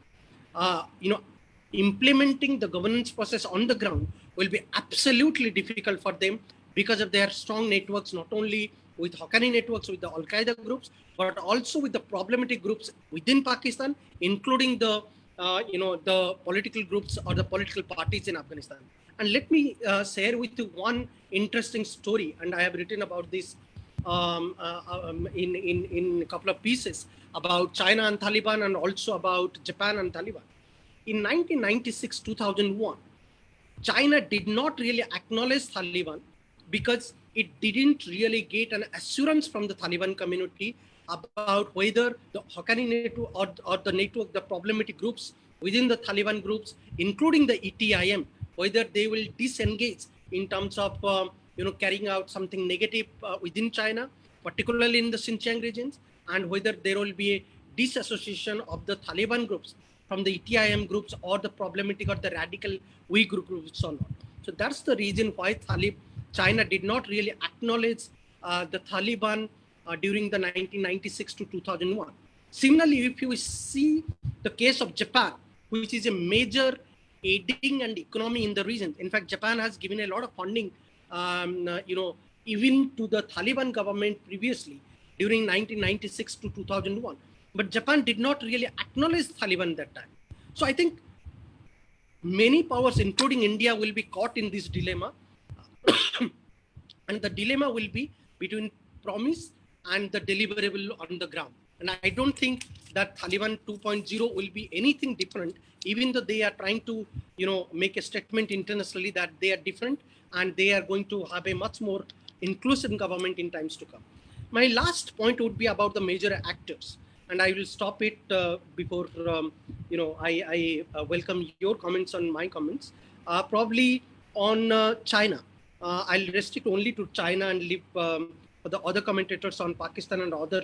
Implementing the governance process on the ground will be absolutely difficult for them because of their strong networks, not only with Haqqani networks, with the Al-Qaeda groups, but also with the problematic groups within Pakistan, including the the political groups or the political parties in Afghanistan. And let me share with you one interesting story, and I have written about this in a couple of pieces about China and Taliban, and also about Japan and Taliban. In 1996-2001, China did not really acknowledge Taliban because it didn't really get an assurance from the Taliban community about whether the Haqqani network or the network, the problematic groups within the Taliban groups, including the ETIM, whether they will disengage in terms of carrying out something negative within China, particularly in the Xinjiang regions, and whether there will be a disassociation of the Taliban groups from the ETIM groups or the problematic or the radical Uyghur groups or not. So that's the reason why China did not really acknowledge the Taliban during the 1996 to 2001. Similarly, if you see the case of Japan, which is a major aiding and economy in the region. In fact, Japan has given a lot of funding, even to the Taliban government previously during 1996 to 2001. But Japan did not really acknowledge Taliban that time. So I think many powers, including India, will be caught in this dilemma. And the dilemma will be between promise and the deliverable on the ground. And I don't think that Taliban 2.0 will be anything different, even though they are trying to, make a statement internationally that they are different and they are going to have a much more inclusive government in times to come. My last point would be about the major actors. And I will stop it before, I welcome your comments on my comments. Probably on China. I'll restrict only to China and leave the other commentators on Pakistan and other,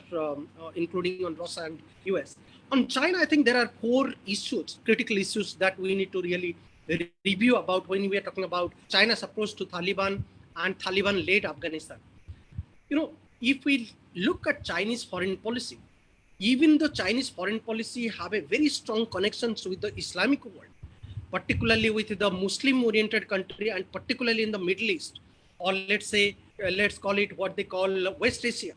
including on Russia and US. On China, I think there are 4 issues, critical issues that we need to really review about when we are talking about China's approach to Taliban and Taliban-led Afghanistan. If we look at Chinese foreign policy, even the Chinese foreign policy have a very strong connections with the Islamic world, particularly with the Muslim-oriented country and particularly in the Middle East, or let's say, let's call it what they call West Asia.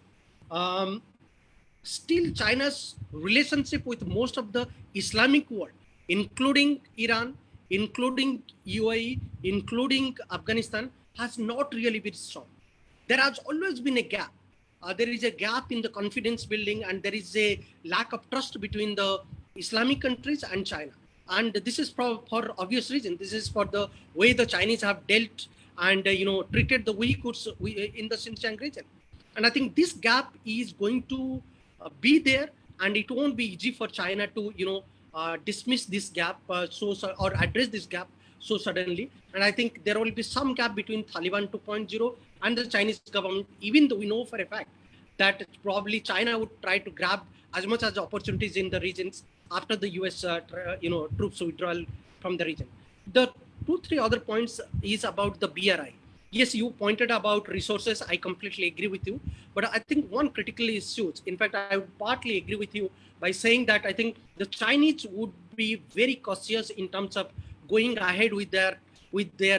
Still, China's relationship with most of the Islamic world, including Iran, including UAE, including Afghanistan, has not really been strong. There has always been a gap. There is a gap in the confidence building, and there is a lack of trust between the Islamic countries and China. And this is for obvious reason. This is for the way the Chinese have dealt and treated the Uyghurs in the Xinjiang region. And I think this gap is going to be there, and it won't be easy for China to dismiss this gap or address this gap so suddenly. And I think there will be some gap between Taliban 2.0 and the Chinese government, even though we know for a fact that probably China would try to grab as much as opportunities in the regions after the US troops withdrawal from the region. The 2-3 other points is about the BRI. Yes, you pointed about resources. I completely agree with you. But I think one critical issue, in fact, I would partly agree with you by saying that I think the Chinese would be very cautious in terms of going ahead with their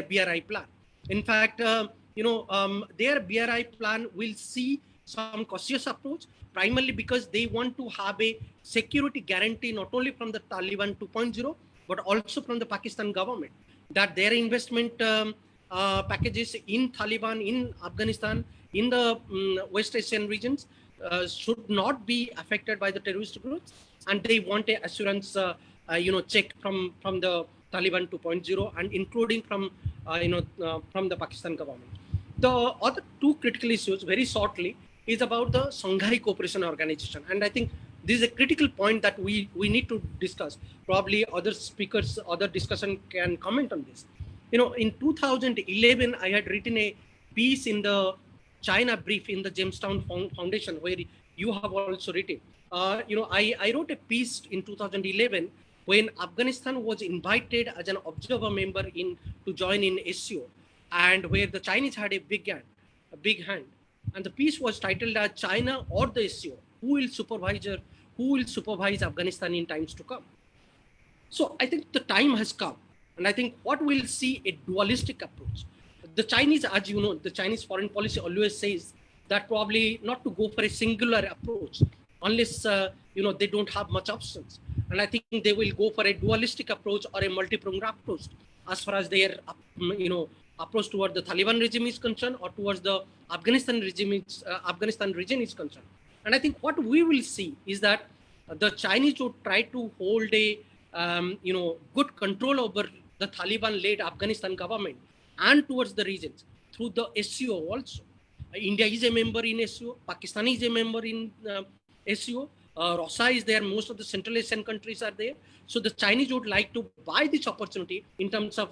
BRI plan. In fact, their BRI plan will see some cautious approach, primarily because they want to have a security guarantee not only from the Taliban 2.0, but also from the Pakistan government, that their investment packages in Taliban, in Afghanistan, in the West Asian regions should not be affected by the terrorist groups, and they want a assurance check from the Taliban 2.0 and including from the Pakistan government. The other 2 critical issues, very shortly, is about the Shanghai Cooperation Organization. And I think this is a critical point that we need to discuss. Probably other speakers, other discussion can comment on this. In 2011, I had written a piece in the China Brief in the Jamestown Foundation, where you have also written. I wrote a piece in 2011 when Afghanistan was invited as an observer member to join in SCO, and where the Chinese had a big hand. And the piece was titled as China or the SCO, who will supervise Afghanistan in times to come. So I think the time has come, and I think what we'll see a dualistic approach. The Chinese, as you know, the Chinese foreign policy always says that probably not to go for a singular approach unless they don't have much options. And I think they will go for a dualistic approach or a multi-pronged approach as far as their approach toward the Taliban regime is concerned, or towards the Afghanistan region is concerned. And I think what we will see is that the Chinese would try to hold a good control over the Taliban-led Afghanistan government and towards the regions through the SCO also. India is a member in SCO. Pakistan is a member in SCO. Russia is there. Most of the Central Asian countries are there. So the Chinese would like to buy this opportunity in terms of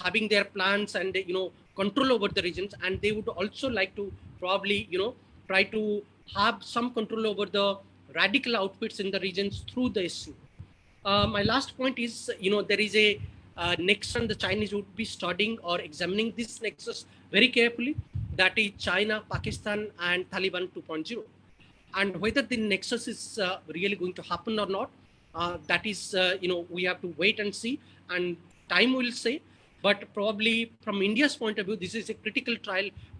having their plans and control over the regions, and they would also like to probably try to have some control over the radical outfits in the regions through the SCO. My last point is there is a nexus the Chinese would be studying or examining this nexus very carefully, that is China, Pakistan and Taliban 2.0. And whether the nexus is really going to happen or not, that is, we have to wait and see, and time will say. But probably from India's point of view, this is a critical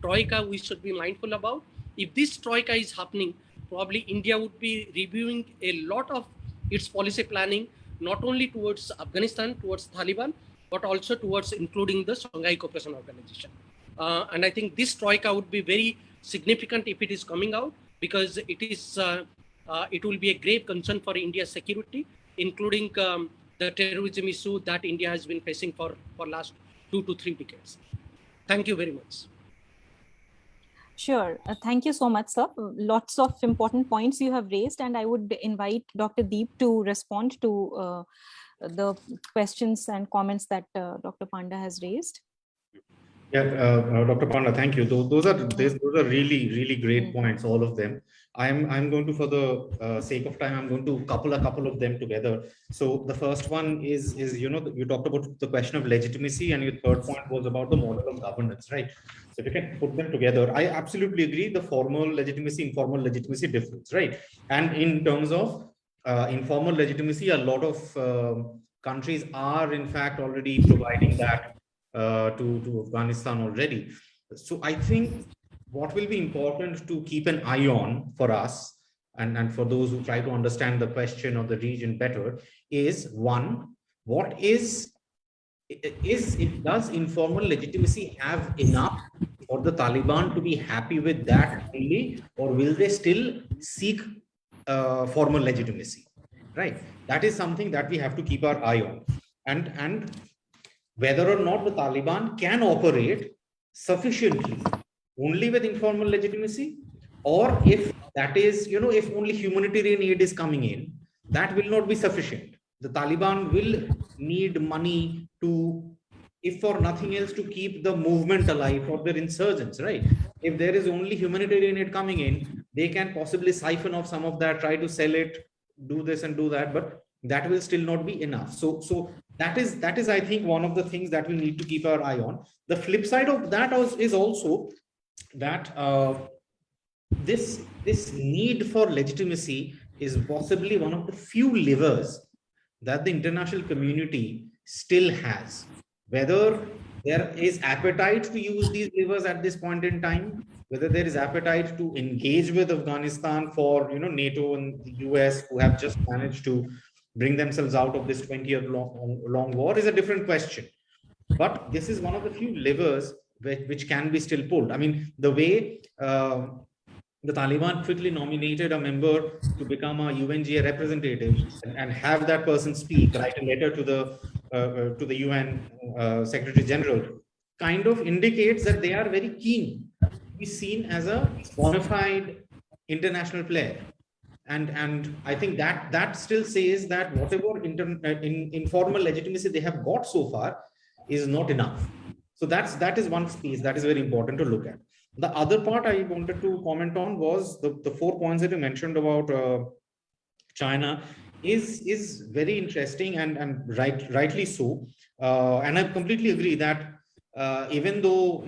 troika we should be mindful about. If this troika is happening, probably India would be reviewing a lot of its policy planning, not only towards Afghanistan, towards Taliban, but also towards including the Shanghai Cooperation Organization. And I think this troika would be very significant if it is coming out, because it will be a grave concern for India's security, including the terrorism issue that India has been facing for last 2 to 3 decades. Thank you very much. Sure. Thank you so much, sir. Lots of important points you have raised, and I would invite Dr. Deep to respond to the questions and comments that Dr. Panda has raised. Yeah, Dr. Panda, thank you. Those are really, really great points, all of them. I'm going to, for the sake of time, I'm going to couple a couple of them together. So the first one is you talked about the question of legitimacy, and your third point was about the model of governance, right? So if you can put them together, I absolutely agree. The formal legitimacy, informal legitimacy difference, right? And in terms of informal legitimacy, a lot of countries are in fact already providing that to Afghanistan already. So I think what will be important to keep an eye on for us, and for those who try to understand the question of the region better, is one, does informal legitimacy have enough for the Taliban to be happy with that only, or will they still seek formal legitimacy, right? That is something that we have to keep our eye on, and whether or not the Taliban can operate sufficiently only with informal legitimacy, or if that is, if only humanitarian aid is coming in, that will not be sufficient. The Taliban will need money to, if for nothing else, to keep the movement alive for their insurgents, right? If there is only humanitarian aid coming in, they can possibly siphon off some of that, try to sell it, do this and do that, but that will still not be enough. So that is, I think, one of the things that we need to keep our eye on. The flip side of that is also that this need for legitimacy is possibly one of the few levers that the international community still has. Whether there is appetite to use these levers at this point in time, whether there is appetite to engage with Afghanistan for NATO and the US, who have just managed to bring themselves out of this 20-year long war, is a different question. But this is one of the few levers which can be still pulled. I mean, the way the Taliban quickly nominated a member to become a UNGA representative and have that person speak, write a letter to the UN Secretary General, kind of indicates that they are very keen to be seen as a bona fide international player. And I think that still says that whatever informal legitimacy they have got so far is not enough. So that is one piece that is very important to look at. The other part I wanted to comment on was the 4 points that you mentioned about China is very interesting and rightly so. And I completely agree that even though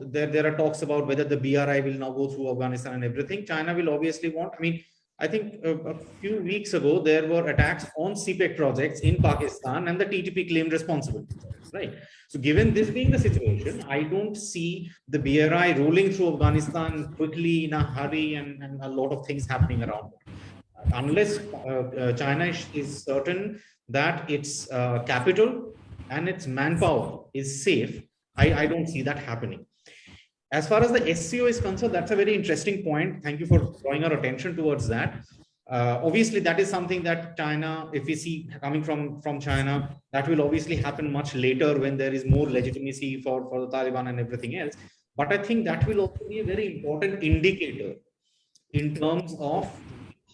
there are talks about whether the BRI will now go through Afghanistan and everything, China will obviously want. I mean, I think a few weeks ago there were attacks on CPEC projects in Pakistan, and the TTP claimed responsibility, right? So, given this being the situation, I don't see the BRI rolling through Afghanistan quickly in a hurry and a lot of things happening around it. Unless China is certain that its capital and its manpower is safe, I don't see that happening. As far as the SCO is concerned, that's a very interesting point. Thank you for drawing our attention towards that. Obviously, that is something that China, if we see coming from China, that will obviously happen much later when there is more legitimacy for the Taliban and everything else. But I think that will also be a very important indicator in terms of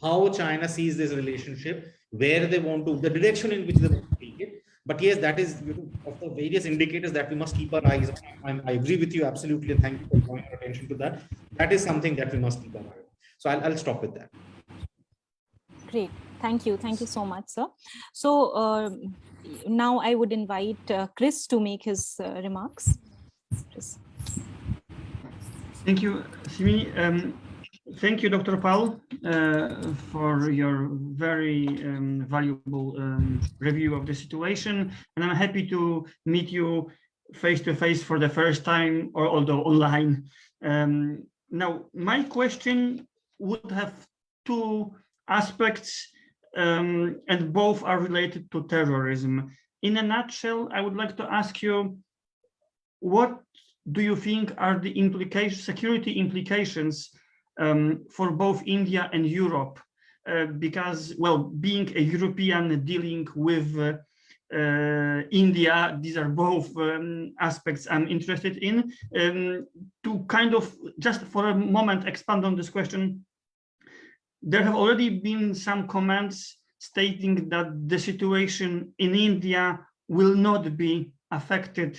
how China sees this relationship, where they want to, the direction in which they want to take it. But yes, that is of the various indicators that we must keep our eyes on. I agree with you absolutely. Thank you for drawing our attention to that. That is something that we must keep our eye on. So I'll stop with that. Great. Thank you. Thank you so much, sir. So now I would invite Chris to make his remarks. Chris. Thank you, Simi. Thank you, Dr. Paul, for your very valuable review of the situation. And I'm happy to meet you face to face for the first time, or although online. Now, my question would have two aspects, and both are related to terrorism. In a nutshell, I would like to ask you, what do you think are the security implications for both India and Europe? Because, well, being a European dealing with India, these are both aspects I'm interested in. To kind of, just for a moment, expand on this question, there have already been some comments stating that the situation in India will not be affected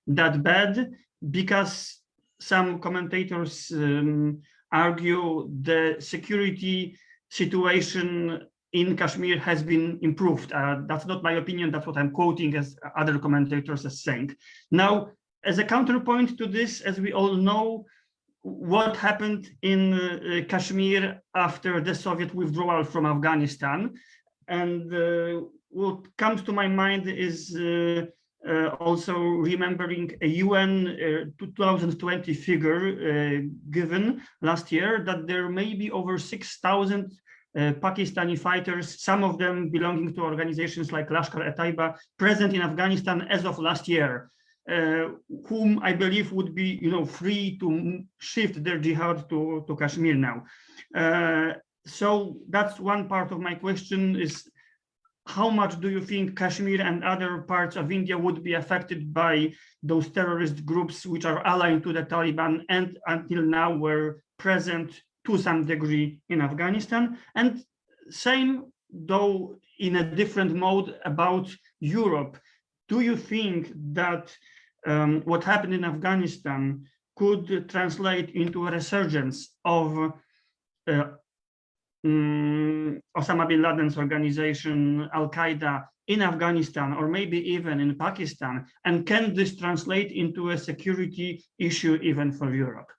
that bad, because some commentators argue the security situation in Kashmir has been improved. That's not my opinion, that's what I'm quoting as other commentators are saying. Now, as a counterpoint to this, as we all know, what happened in Kashmir after the Soviet withdrawal from Afghanistan. And what comes to my mind is also remembering a UN 2020 figure given last year, that there may be over 6,000 Pakistani fighters, some of them belonging to organizations like Lashkar-e-Taiba, present in Afghanistan as of last year, whom I believe would be free to shift their jihad to Kashmir now. So that's one part of my question, is how much do you think Kashmir and other parts of India would be affected by those terrorist groups which are aligned to the Taliban and until now were present to some degree in Afghanistan? And same, though in a different mode, about Europe. Do you think that what happened in Afghanistan could translate into a resurgence of Osama bin Laden's organization, Al-Qaeda, in Afghanistan, or maybe even in Pakistan? And can this translate into a security issue even for Europe?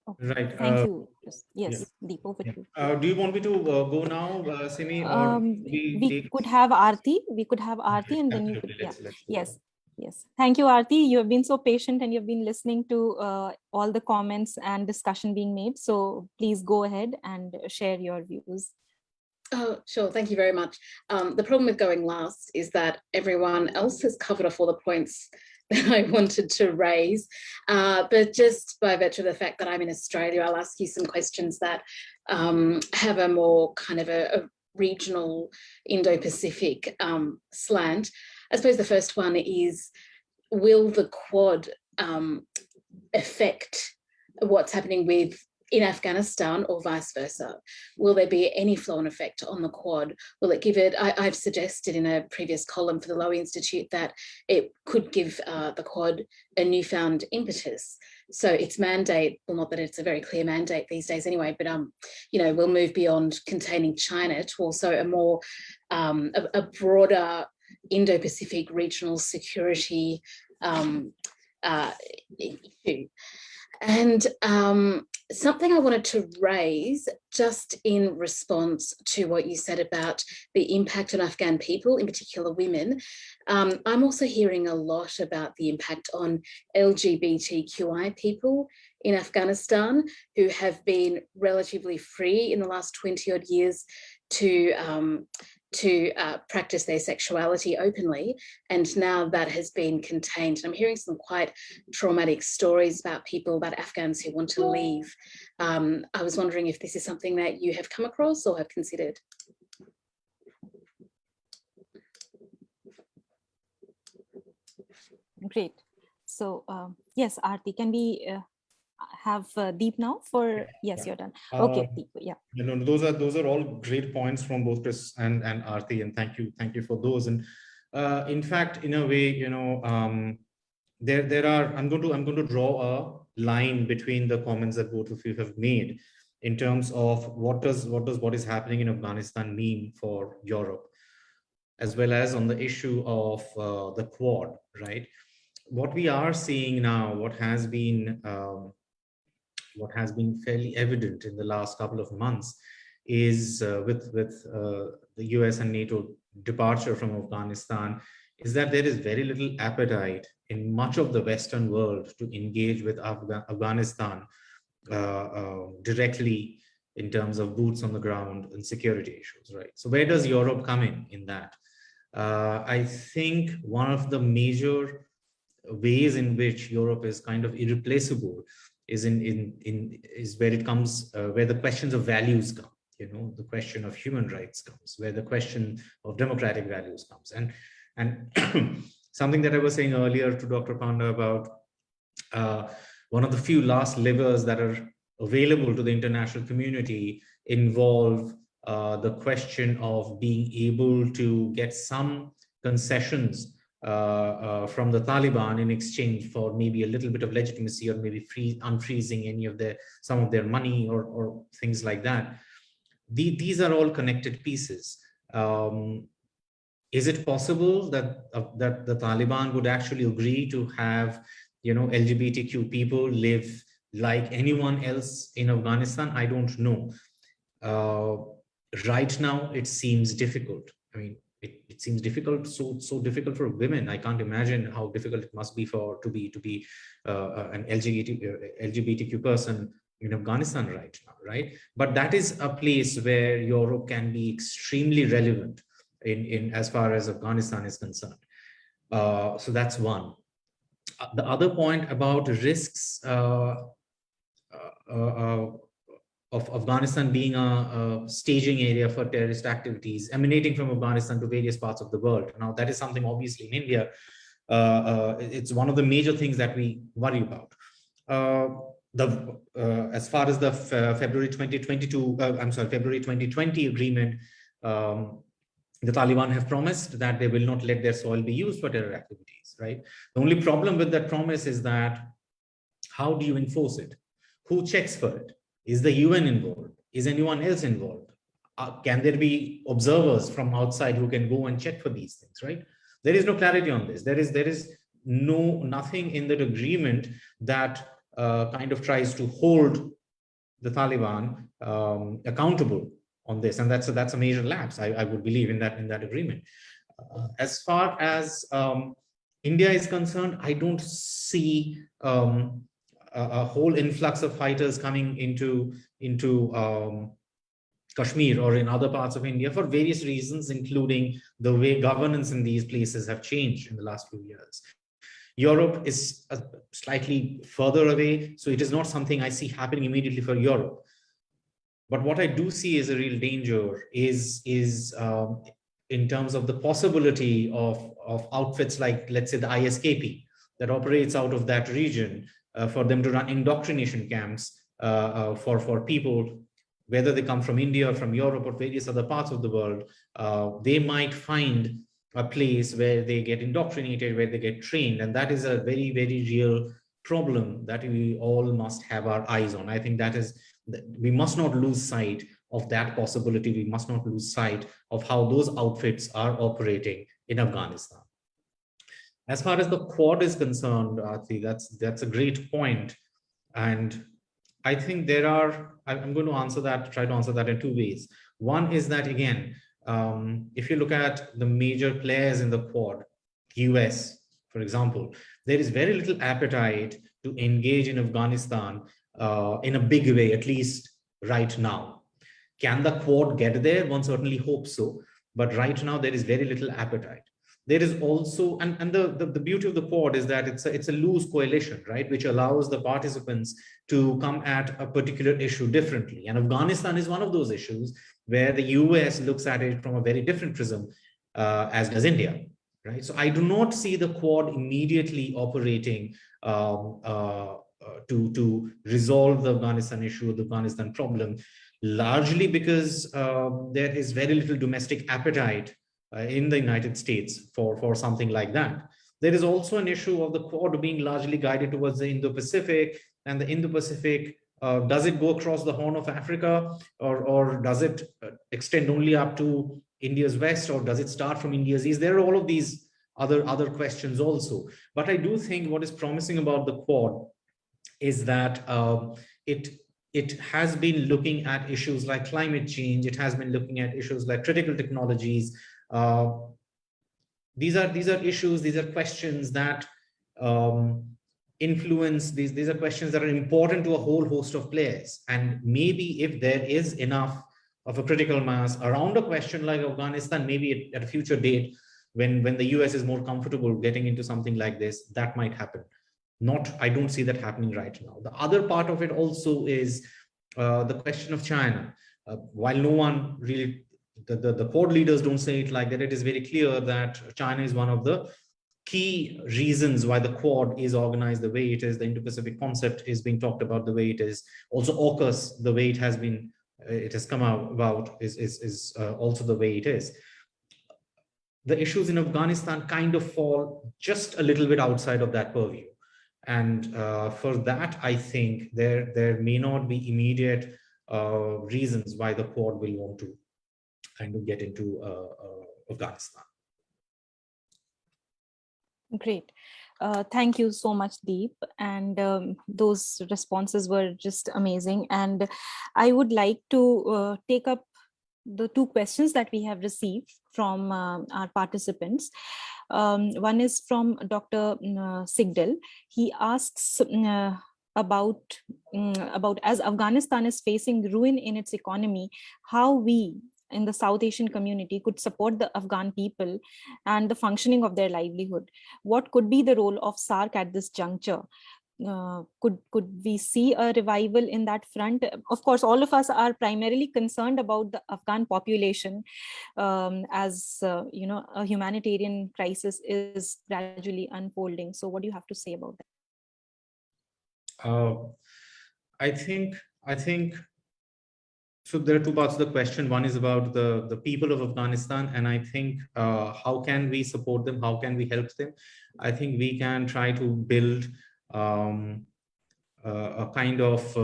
Okay. Right. Thank you. Yes, yeah. Deep, over to you. Do you want me to go now, Simi? Or we could have Aarti. We could have Aarti, and then you could. Yeah. Yes. Yes. Thank you, Aarti. You have been so patient and you've been listening to all the comments and discussion being made. So please go ahead and share your views. Oh, sure. Thank you very much. The problem with going last is that everyone else has covered off all the points that I wanted to raise. But just by virtue of the fact that I'm in Australia, I'll ask you some questions that have a more kind of a regional Indo-Pacific slant. I suppose the first one is, will the Quad affect what's happening in Afghanistan or vice versa? Will there be any flow-on effect on the Quad? Will it give it, I've suggested in a previous column for the Lowy Institute that it could give the Quad a newfound impetus. So its mandate, well, not that it's a very clear mandate these days anyway, but you know, we'll move beyond containing China to also a more, a broader Indo-Pacific regional security issue. And something I wanted to raise just in response to what you said about the impact on Afghan people, in particular women. I'm also hearing a lot about the impact on LGBTQI people in Afghanistan who have been relatively free in the last 20 odd years to practice their sexuality openly, and now that has been contained. I'm hearing some quite traumatic stories about people, about Afghans who want to leave. I was wondering if this is something that you have come across or have considered. Great. So yes, Aarti, can we have Deep now for, yes, you're done. Okay, Deep, yeah. You know, those are all great points from both Chris and Aarti, and thank you for those. And in fact, in a way, you know, there are, I'm going to draw a line between the comments that both of you have made in terms of what is happening in Afghanistan mean for Europe, as well as on the issue of the Quad, right? What we are seeing now, what has been fairly evident in the last couple of months is with the US and NATO departure from Afghanistan, is that there is very little appetite in much of the Western world to engage with Afghanistan directly in terms of boots on the ground and security issues, right? So where does Europe come in that? I think one of the major ways in which Europe is kind of irreplaceable is is where it comes, where the questions of values come, you know, the question of human rights comes, where the question of democratic values comes. And something that I was saying earlier to Dr. Panda about one of the few last levers that are available to the international community involve the question of being able to get some concessions from the Taliban in exchange for maybe a little bit of legitimacy, or maybe unfreezing any of some of their money or things like that. These are all connected pieces. Is it possible that the Taliban would actually agree to have, you know, LGBTQ people live like anyone else in Afghanistan? I don't know. Right now, it seems difficult. I mean, it seems difficult, so difficult for women. I can't imagine how difficult it must be to be an LGBTQ person in Afghanistan right now, right? But that is a place where Europe can be extremely relevant in as far as Afghanistan is concerned. So that's one. The other point about risks of Afghanistan being a staging area for terrorist activities emanating from Afghanistan to various parts of the world. Now, that is something obviously in India, it's one of the major things that we worry about. As far as the February 2020 agreement, the Taliban have promised that they will not let their soil be used for terror activities, right? The only problem with that promise is that how do you enforce it? Who checks for it? Is the UN involved? Is anyone else involved? Can there be observers from outside who can go and check for these things, right? There is no clarity on this. There is nothing in that agreement that kind of tries to hold the Taliban accountable on this, and that's a major lapse, I would believe, in that agreement. As far as India is concerned, I don't see a whole influx of fighters coming into Kashmir or in other parts of India for various reasons, including the way governance in these places have changed in the last few years. Europe is slightly further away, so it is not something I see happening immediately for Europe. But what I do see as a real danger is in terms of the possibility of outfits like, let's say, the ISKP that operates out of that region, for them to run indoctrination camps for people, whether they come from India, from Europe, or various other parts of the world. They might find a place where they get indoctrinated, where they get trained, and that is a very, very real problem that we all must have our eyes on. I think we must not lose sight of that possibility. We must not lose sight of how those outfits are operating in Afghanistan. As far as the Quad is concerned, Aarti, that's a great point. And I think I'm going to try to answer that in two ways. One is that, again, if you look at the major players in the Quad, US, for example, there is very little appetite to engage in Afghanistan in a big way, at least right now. Can the Quad get there? One certainly hopes so. But right now, there is very little appetite. There is also, and the beauty of the Quad is that it's a loose coalition, right, which allows the participants to come at a particular issue differently. And Afghanistan is one of those issues where the US looks at it from a very different prism, as does India, right? So I do not see the Quad immediately operating to resolve the Afghanistan issue, the Afghanistan problem, largely because there is very little domestic appetite in the United States for something like that. There is also an issue of the Quad being largely guided towards the Indo-Pacific, and the Indo-Pacific, does it go across the Horn of Africa, or does it extend only up to India's west, or does it start from India's east? There are all of these other questions also. But I do think what is promising about the Quad is that it has been looking at issues like climate change. It has been looking at issues like critical technologies. These are issues, these are questions that influence, these are questions that are important to a whole host of players. And maybe if there is enough of a critical mass around a question like Afghanistan, maybe at a future date, when the US is more comfortable getting into something like this, that might happen. I don't see that happening right now. The other part of it also is the question of China. While no one really, the Quad leaders don't say it like that, it is very clear that China is one of the key reasons why the Quad is organized the way it is. The Indo-Pacific concept is being talked about the way it is. Also AUKUS, the way it has come about is also the way it is. The issues in Afghanistan kind of fall just a little bit outside of that purview. And for that, I think there may not be immediate reasons why the Quad will want to kind of get into Afghanistan. Great. Thank you so much, Deep. And those responses were just amazing. And I would like to take up the two questions that we have received from our participants. One is from Dr. Sigdal. He asks about as Afghanistan is facing ruin in its economy, how we in the South Asian community could support the Afghan people and the functioning of their livelihood. What could be the role of SAARC at this juncture? Could we see a revival in that front? Of course, all of us are primarily concerned about the Afghan population, as you know, a humanitarian crisis is gradually unfolding. So what do you have to say about that? I think so. There are two parts of the question. One is about the people of Afghanistan, and I think how can we support them? How can we help them? I think we can try to build a kind of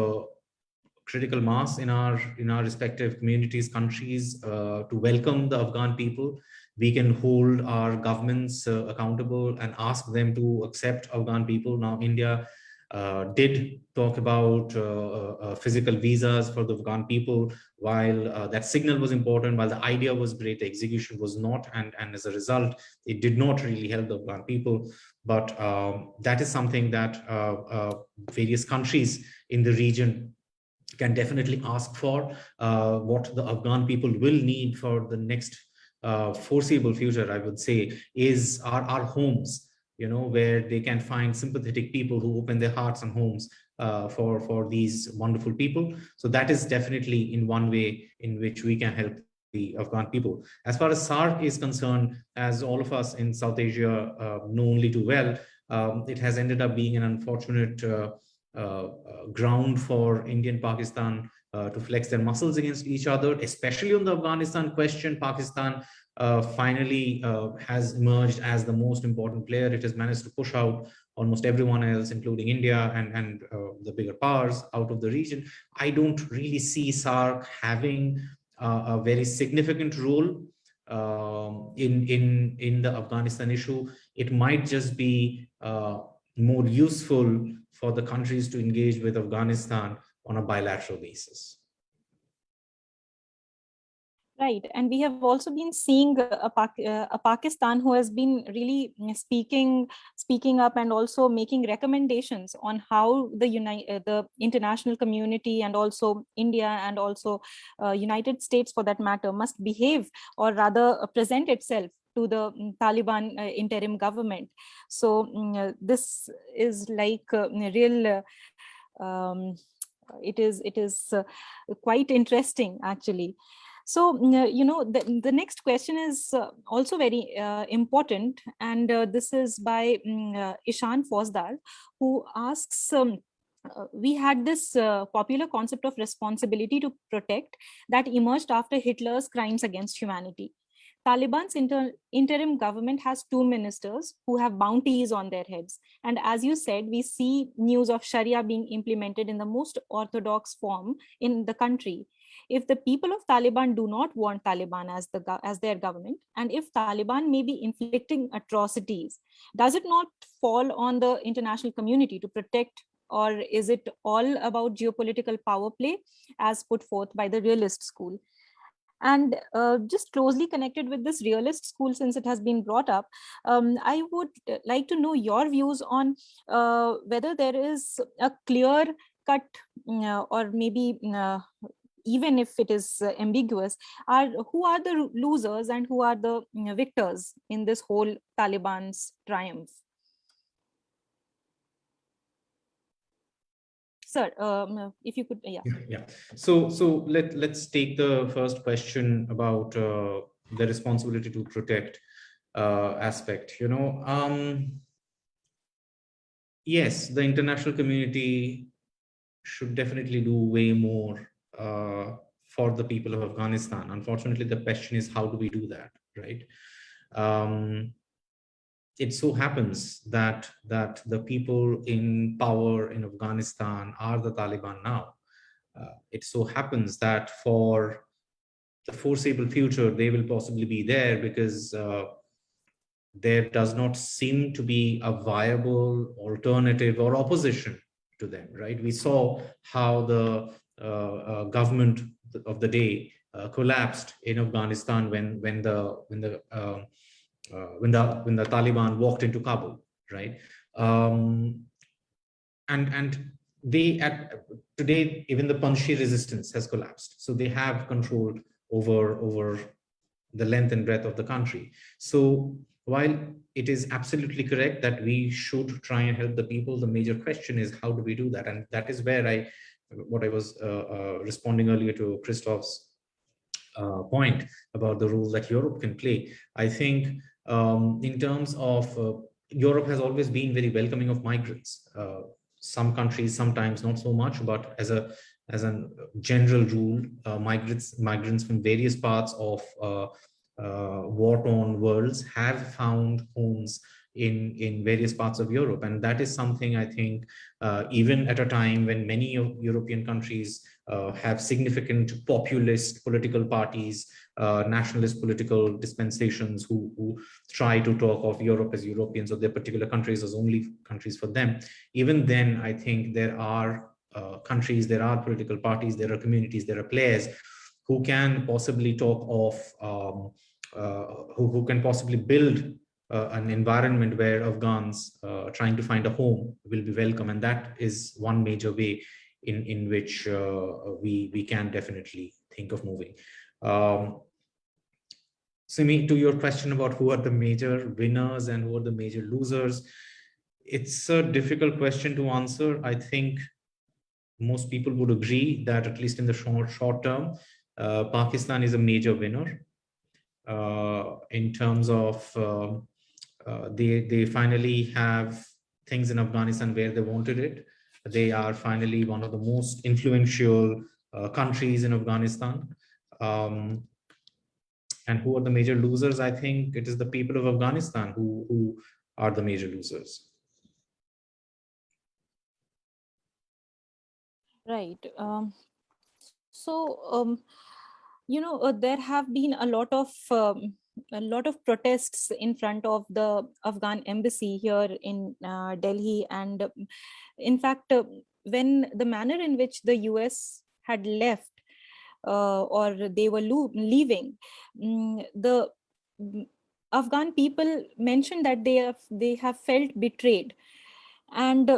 critical mass in our respective communities, countries, to welcome the Afghan people. We can hold our governments accountable and ask them to accept Afghan people. Now, India did talk about physical visas for the Afghan people. While that signal was important, while the idea was great, the execution was not, and as a result, it did not really help the Afghan people. But that is something that various countries in the region can definitely ask for. What the Afghan people will need for the next foreseeable future, I would say, is our homes, you know, where they can find sympathetic people who open their hearts and homes for these wonderful people. So that is definitely in one way in which we can help the Afghan people. As far as SAARC is concerned, as all of us in South Asia know only too well, It has ended up being an unfortunate ground for Indian-Pakistan to flex their muscles against each other, especially on the Afghanistan question. Pakistan finally has emerged as the most important player. It has managed to push out almost everyone else, including India and the bigger powers, out of the region. I don't really see SAARC having a very significant role in the Afghanistan issue. It might just be more useful for the countries to engage with Afghanistan on a bilateral basis. Right, and we have also been seeing a Pakistan who has been really speaking up and also making recommendations on how the international community and also India and also United States, for that matter, must behave, or rather present itself to the Taliban interim government. So this is like real. It is quite interesting, actually. So, the next question is also very important, and this is by Ishan Fosdar, who asks, we had this popular concept of responsibility to protect that emerged after Hitler's crimes against humanity. Taliban's interim government has 2 ministers who have bounties on their heads. And as you said, we see news of Sharia being implemented in the most orthodox form in the country. If the people of Taliban do not want Taliban as their government, and if Taliban may be inflicting atrocities, does it not fall on the international community to protect, or is it all about geopolitical power play as put forth by the realist school? And just closely connected with this realist school, since it has been brought up, I would like to know your views on whether there is a clear cut or maybe even if it is ambiguous, who are the losers and who are the victors in this whole Taliban's triumph? Sir, if you could, yeah. So let's take the first question about the responsibility to protect aspect. Yes, the international community should definitely do way more for the people of Afghanistan. Unfortunately, the question is, how do we do that, right? It so happens that the people in power in Afghanistan are the Taliban now. It so happens that for the foreseeable future, they will possibly be there because there does not seem to be a viable alternative or opposition to them, right? We saw how the government of the day collapsed in Afghanistan when the Taliban walked into Kabul, right? And they today even the Panjshir resistance has collapsed, so they have control over the length and breadth of the country. So while it is absolutely correct that we should try and help the people, the major question is, how do we do that? And that is where what I was responding earlier to Krzysztof's point about the role that Europe can play. I think in terms of Europe has always been very welcoming of migrants. Some countries sometimes not so much, but as a general rule, migrants from various parts of war-torn worlds have found homes in various parts of Europe, and that is something I think even at a time when many European countries have significant populist political parties, nationalist political dispensations who try to talk of Europe as Europeans or their particular countries as only countries for them. Even then, I think there are countries, there are political parties, there are communities, there are players who can possibly talk of, who can possibly build an environment where Afghans trying to find a home will be welcome. And that is one major way in which we can definitely think of moving. Simi, to your question about who are the major winners and who are the major losers, it's a difficult question to answer. I think most people would agree that at least in the short term, Pakistan is a major winner in terms of they finally have things in Afghanistan where they wanted it. They are finally one of the most influential countries in Afghanistan. And who are the major losers? I think it is the people of Afghanistan who are the major losers. Right. There have been a lot of protests in front of the Afghan embassy here in Delhi, and in fact, when the manner in which the US had left or they were leaving, the Afghan people mentioned that they have felt betrayed, and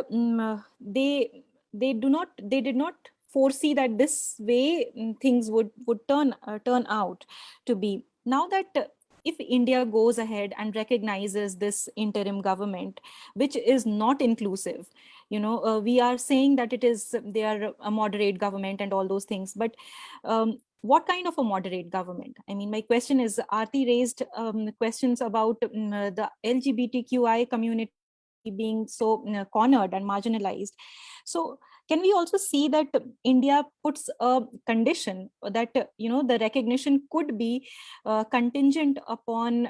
they did not foresee that this way things would turn out to be. Now that if India goes ahead and recognizes this interim government, which is not inclusive, we are saying that they are a moderate government and all those things, but what kind of a moderate government? I mean, my question is, Aarti raised questions about the LGBTQI community being so cornered and marginalized. So can we also see that India puts a condition that the recognition could be contingent upon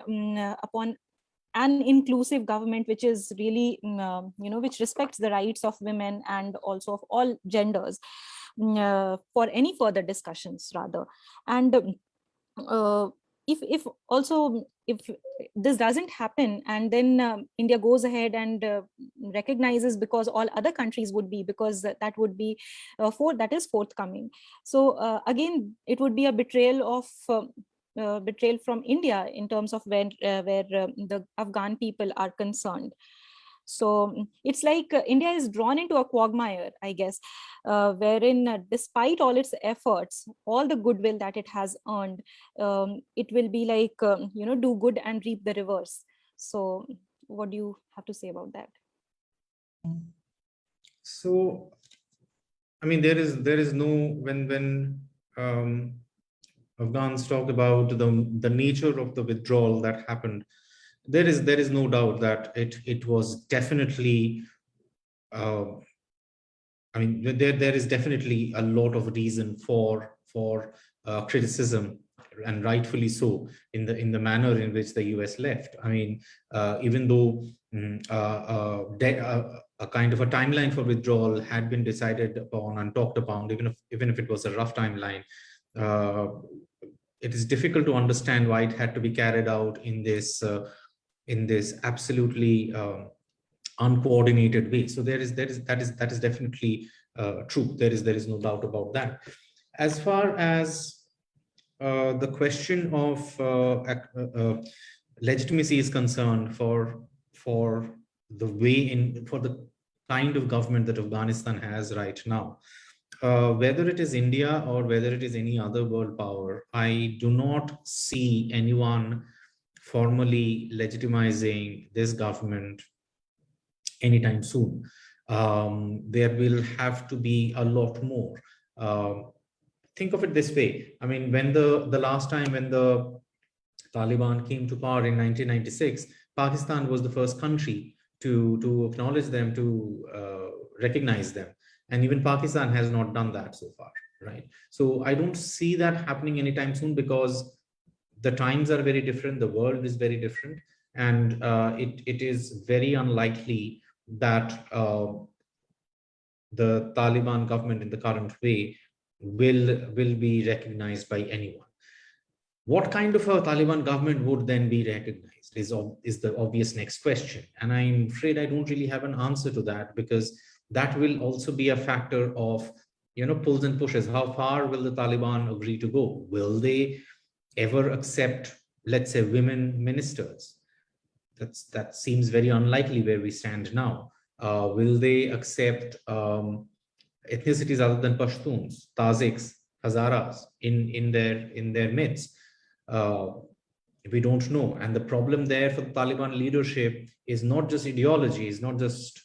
an inclusive government, which is really which respects the rights of women and also of all genders, for any further discussions rather? And if this doesn't happen, and then India goes ahead and recognizes, because all other countries would be, because that would be that is forthcoming. So again, it would be a betrayal from India in terms of where the Afghan people are concerned. So it's like India is drawn into a quagmire, I guess, wherein despite all its efforts, all the goodwill that it has earned, it will be like, do good and reap the reverse. So what do you have to say about that? So, I mean, there is no, when Afghans talk about the nature of the withdrawal that happened, there is no doubt that it was definitely, I mean, there is definitely a lot of reason for criticism, and rightfully so, in the manner in which the US left. I mean, even though a kind of a timeline for withdrawal had been decided upon and talked upon, even if it was a rough timeline, it is difficult to understand why it had to be carried out in this absolutely uncoordinated way. So that is definitely true. There is no doubt about that. As far as the question of legitimacy is concerned, for the kind of government that Afghanistan has right now, whether it is India or whether it is any other world power, I do not see anyone formally legitimizing this government anytime soon. There will have to be a lot more. Think of it this way. I mean, when the last time when the Taliban came to power in 1996, Pakistan was the first country to acknowledge them, to recognize them. And even Pakistan has not done that so far, right? So I don't see that happening anytime soon, because the times are very different, the world is very different, and it is very unlikely that the Taliban government in the current way will be recognized by anyone. What kind of a Taliban government would then be recognized is the obvious next question. And I'm afraid I don't really have an answer to that, because that will also be a factor of, pulls and pushes. How far will the Taliban agree to go? Will they ever accept, let's say, women ministers? That seems very unlikely where we stand now. Will they accept ethnicities other than Pashtuns, Tajiks, Hazaras in their midst? We don't know. And the problem there for the Taliban leadership is not just ideology, is not just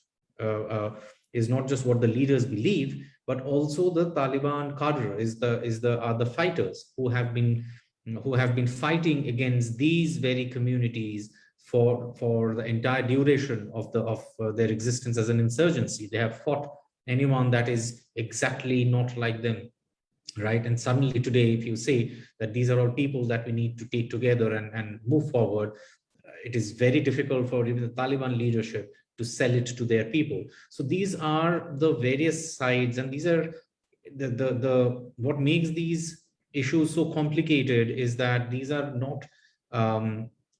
what the leaders believe, but also the Taliban cadre are the fighters who have been fighting against these very communities for the entire duration of their existence as an insurgency. They have fought anyone that is exactly not like them, right? And suddenly today, if you say that these are all people that we need to take together and move forward, it is very difficult for even the Taliban leadership to sell it to their people. So these are the various sides, and these are the what makes these issues so complicated is that these are not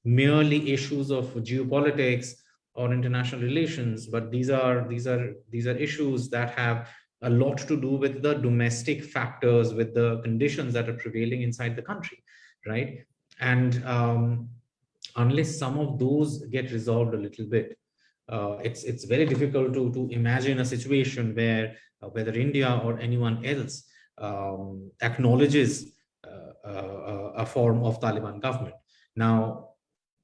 merely issues of geopolitics or international relations, but these are issues that have a lot to do with the domestic factors, with the conditions that are prevailing inside the country, right? And unless some of those get resolved a little bit, it's very difficult to imagine a situation where whether India or anyone else acknowledges a form of Taliban government. Now,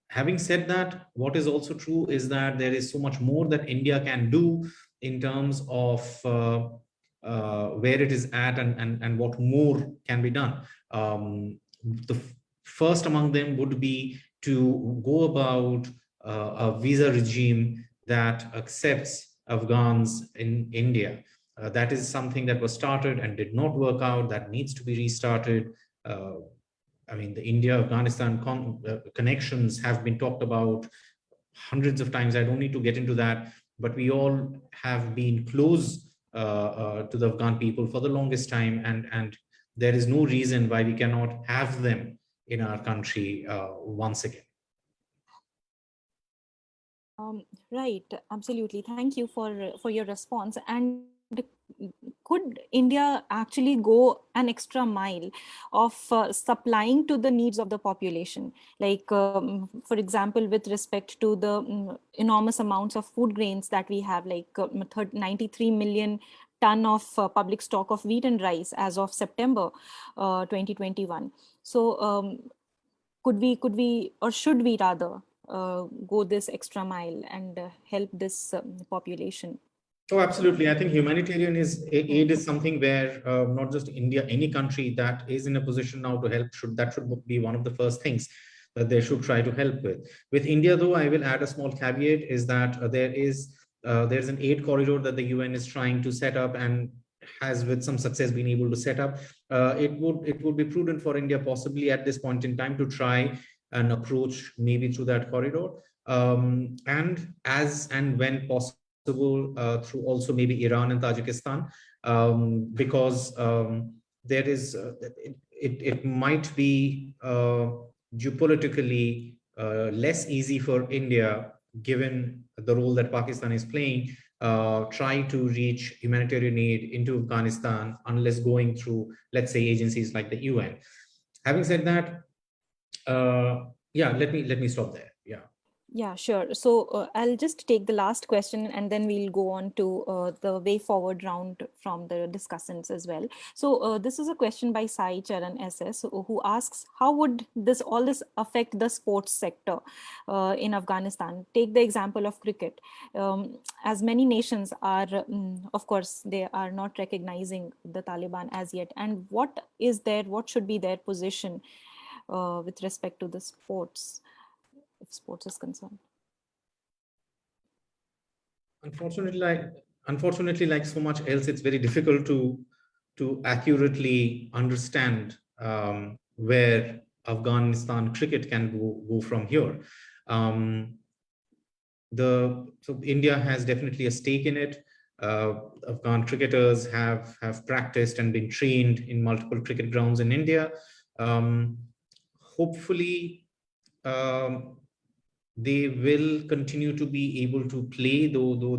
having said that, what is also true is that there is so much more that India can do in terms of where it is at and what more can be done. The first among them would be to go about a visa regime that accepts Afghans in India. That is something that was started and did not work out, that needs to be restarted. I mean, the India-Afghanistan connections have been talked about hundreds of times. I don't need to get into that, but we all have been close to the Afghan people for the longest time, and there is no reason why we cannot have them in our country once again. Right, absolutely. Thank you for your response. And could India actually go an extra mile of supplying to the needs of the population? Like, for example, with respect to the enormous amounts of food grains that we have, like 93 million ton of public stock of wheat and rice as of September 2021. So could we, or should we rather, go this extra mile and help this population? Oh, absolutely. I think humanitarian aid is something where not just India, any country that is in a position now to help should be one of the first things that they should try to help with. With India, though, I will add a small caveat is that there's an aid corridor that the UN is trying to set up and has with some success been able to set up. It would be prudent for India possibly at this point in time to try an approach maybe through that corridor, and as and when possible through also maybe Iran and Tajikistan, because there is it might be geopolitically less easy for India, given the role that Pakistan is playing, trying to reach humanitarian aid into Afghanistan unless going through, let's say, agencies like the UN. Having said that, yeah, let me stop there. Yeah. Yeah, sure. So I'll just take the last question and then we'll go on to the way forward round from the discussants as well. So this is a question by Sai Charan SS who asks, how would all this affect the sports sector in Afghanistan? Take the example of cricket. As many nations are, of course, they are not recognizing the Taliban as yet. And what should be their position with respect to the sports? If sports is concerned. Unfortunately, like so much else, it's very difficult to accurately understand where Afghanistan cricket can go from here. So India has definitely a stake in it. Afghan cricketers have practiced and been trained in multiple cricket grounds in India. Hopefully, they will continue to be able to play, though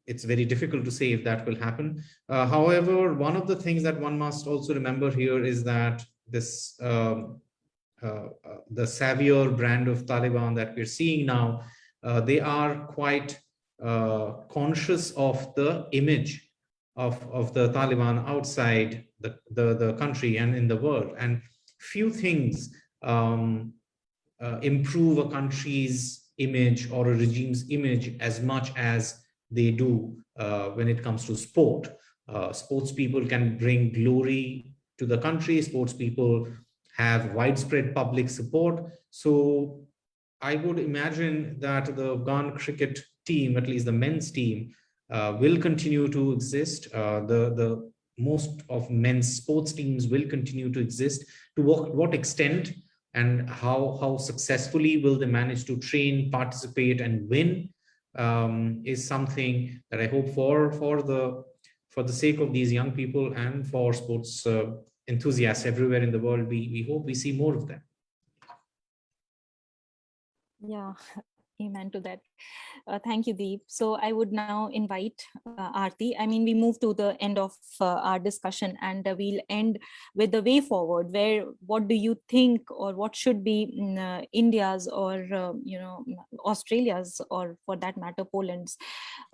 it's very difficult to say if that will happen. However, one of the things that one must also remember here is that this the savior brand of Taliban that we're seeing now, they are quite conscious of the image of the Taliban outside the country and in the world. And few things improve a country's image or a regime's image as much as they do when it comes to sport. Sports people can bring glory to the country. Sports people have widespread public support. So I would imagine that the Afghan cricket team, at least the men's team, will continue to exist. The most of men's sports teams will continue to exist. To what extent and how successfully will they manage to train, participate, and win is something that I hope for the sake of these young people and for sports enthusiasts everywhere in the world. We hope we see more of them. Yeah, amen to that. Thank you, Deep. So I would now invite Aarti. I mean, we move to the end of our discussion, and we'll end with the way forward. What do you think, or what should be India's, or Australia's, or for that matter, Poland's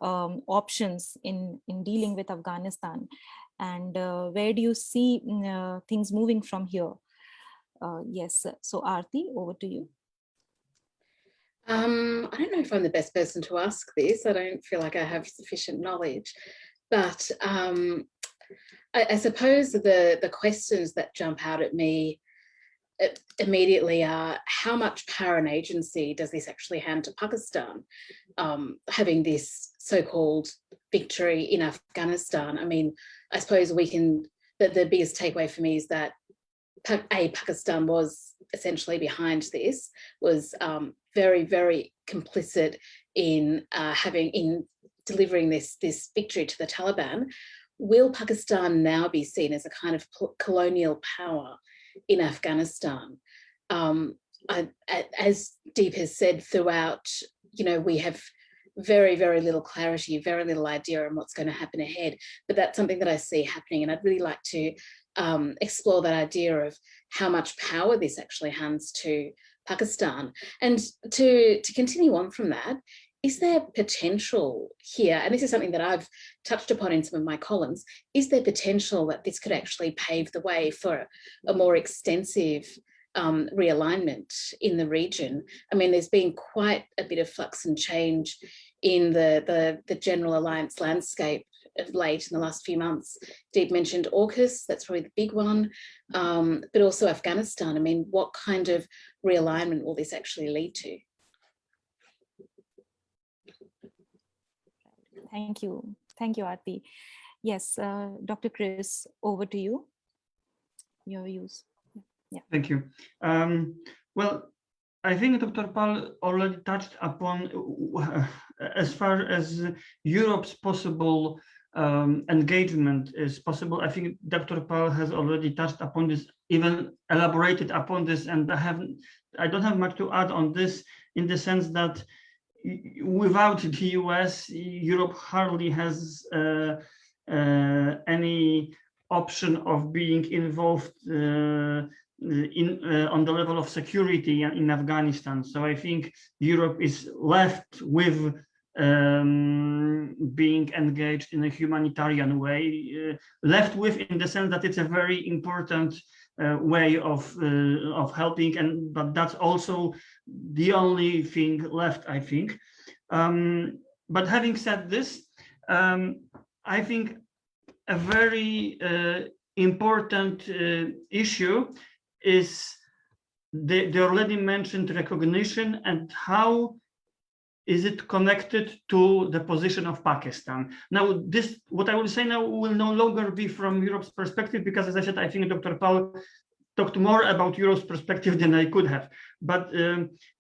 options in dealing with Afghanistan, and where do you see things moving from here? Yes. So Aarti, over to you. I don't know if I'm the best person to ask this. I don't feel like I have sufficient knowledge, but I suppose the questions that jump out at me immediately are, how much power and agency does this actually hand to Pakistan, having this so-called victory in Afghanistan? I mean, I suppose the biggest takeaway for me is that Pakistan was essentially behind this, was very, very complicit in delivering this victory to the Taliban. Will Pakistan now be seen as a kind of colonial power in Afghanistan? As Deep has said throughout, we have very, very little clarity, very little idea on what's going to happen ahead. But that's something that I see happening, and I'd really like to explore that idea of how much power this actually hands to Pakistan. And to continue on from that, is there potential here, and this is something that I've touched upon in some of my columns, is there potential that this could actually pave the way for a more extensive realignment in the region? I mean, there's been quite a bit of flux and change in the general alliance landscape of late in the last few months. Deep mentioned AUKUS, that's probably the big one, but also Afghanistan. I mean, what kind of realignment will this actually lead to? Thank you, Aarti. Yes, Dr. Chris, over to you. Your views. Yeah. Thank you. Well, I think Dr. Pal already touched upon, as far as Europe's possible engagement is possible. I think Dr. Pal has already touched upon this, even elaborated upon this, and I don't have much to add on this, in the sense that without the US, Europe hardly has any option of being involved on the level of security in Afghanistan. So I think Europe is left with being engaged in a humanitarian way, left with in the sense that it's a very important way of helping, but that's also the only thing left, I think. But having said this, I think a very important issue is the already mentioned recognition, and how is it connected to the position of Pakistan. Now, what I will say now will no longer be from Europe's perspective, because, as I said, I think Dr. Paul talked more about Europe's perspective than I could have. But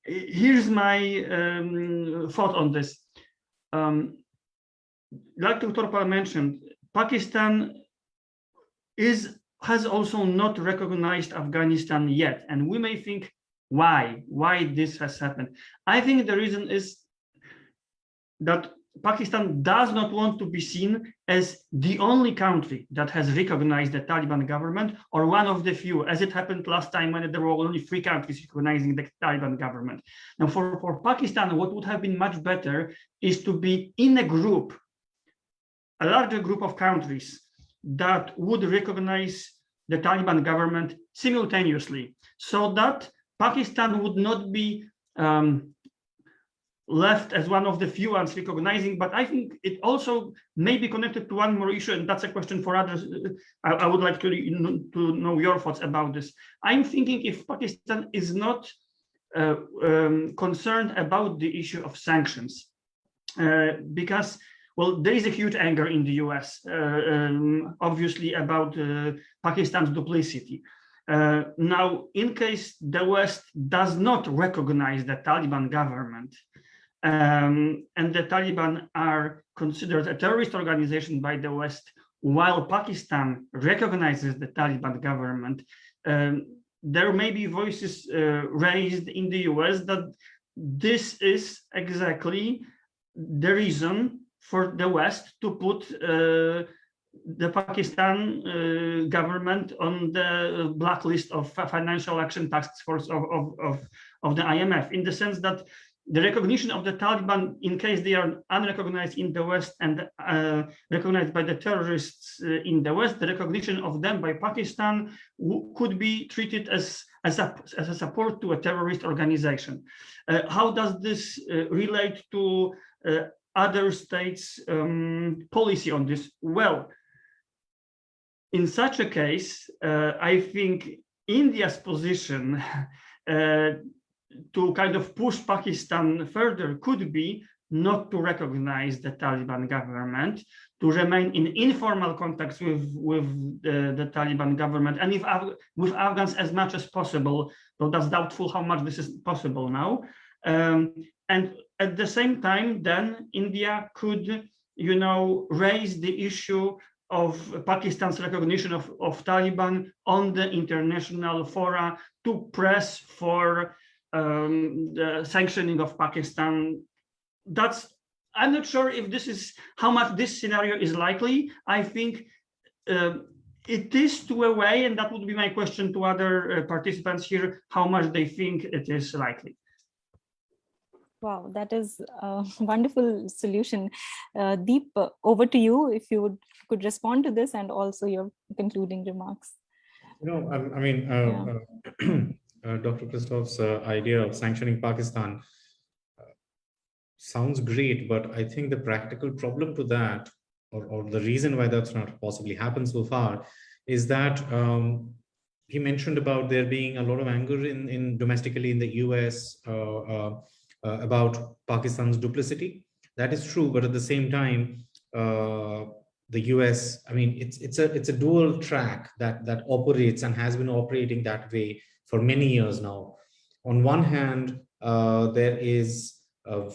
here's my thought on this. Like Dr. Paul mentioned, Pakistan has also not recognized Afghanistan yet, and we may think why this has happened. I think the reason is that Pakistan does not want to be seen as the only country that has recognized the Taliban government, or one of the few, as it happened last time when there were only 3 countries recognizing the Taliban government. Now, for Pakistan, what would have been much better is to be in a group, a larger group of countries that would recognize the Taliban government simultaneously, so that Pakistan would not be left as one of the few ones recognizing. But I think it also may be connected to one more issue, and that's a question for others. I would like to know your thoughts about this. I'm thinking, if Pakistan is not concerned about the issue of sanctions, because, well, there is a huge anger in the US, obviously, about Pakistan's duplicity. Now, in case the West does not recognize the Taliban government, and the Taliban are considered a terrorist organization by the West, while Pakistan recognizes the Taliban government, there may be voices raised in the US that this is exactly the reason for the West to put the Pakistan government on the blacklist of Financial Action Task Force of the IMF, in the sense that the recognition of the Taliban, in case they are unrecognized in the West and recognized by the terrorists in the West, the recognition of them by Pakistan could be treated as a support to a terrorist organization. How does this relate to other states' policy on this? Well, in such a case, I think India's position to kind of push Pakistan further could be not to recognize the Taliban government, to remain in informal contacts with the Taliban government, and with Afghans as much as possible, though that's doubtful how much this is possible now. And at the same time, then India could, you know, raise the issue of Pakistan's recognition of Taliban on the international fora to press for the sanctioning of Pakistan. I'm not sure if this is how much this scenario is likely. I think it is to a way, and that would be my question to other participants here, how much they think it is likely. Wow, that is a wonderful solution. Deep, over to you, if you could respond to this and also your concluding remarks. You know, I mean, Dr. Krzysztof's idea of sanctioning Pakistan sounds great, but I think the practical problem to that, or the reason why that's not possibly happened so far, is that he mentioned about there being a lot of anger in domestically in the US about Pakistan's duplicity. That is true, but at the same time, the US, I mean, it's a dual track that operates and has been operating that way for many years now. On one hand, there is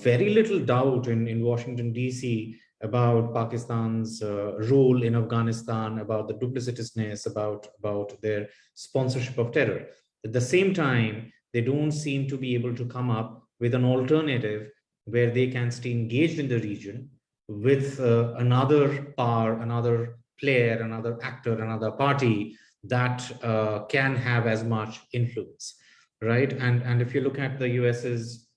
very little doubt in Washington, D.C. about Pakistan's role in Afghanistan, about the duplicitousness, about their sponsorship of terror. At the same time, they don't seem to be able to come up with an alternative where they can stay engaged in the region with another power, another player, another actor, another party that can have as much influence, right? And if you look at the US's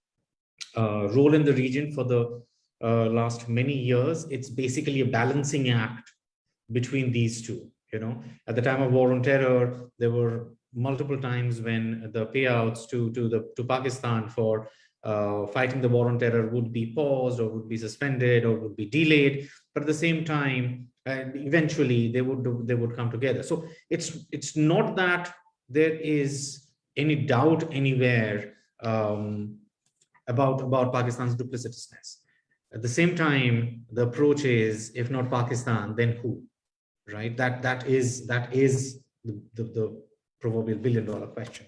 role in the region for the last many years, it's basically a balancing act between these two. You know, at the time of war on terror, there were multiple times when the payouts to Pakistan for fighting the war on terror would be paused or would be suspended or would be delayed, but at the same time, eventually they would come together. So it's not that there is any doubt anywhere about Pakistan's duplicitousness. At the same time, the approach is, if not Pakistan, then who, right? That is the proverbial billion-dollar question.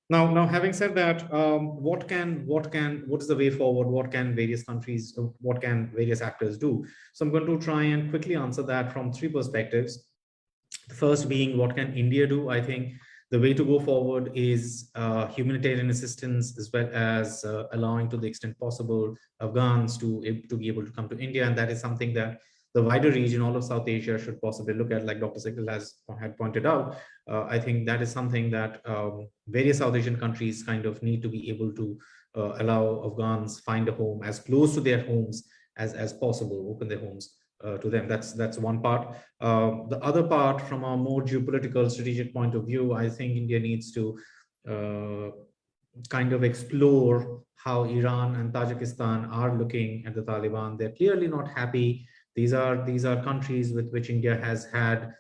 Now, having said that, what is the way forward? What can various countries, what can various actors do? So I'm going to try and quickly answer that from three perspectives. The first being, what can India do? I think the way to go forward is humanitarian assistance, as well as allowing, to the extent possible, Afghans to be able to come to India. And that is something that the wider region, all of South Asia, should possibly look at, like Dr. Sigal had pointed out. I think that is something that various South Asian countries kind of need to be able to allow Afghans find a home as close to their homes as possible, open their homes to them. That's one part. The other part, from a more geopolitical strategic point of view, I think India needs to kind of explore how Iran and Tajikistan are looking at the Taliban. They're clearly not happy. These are countries with which India has had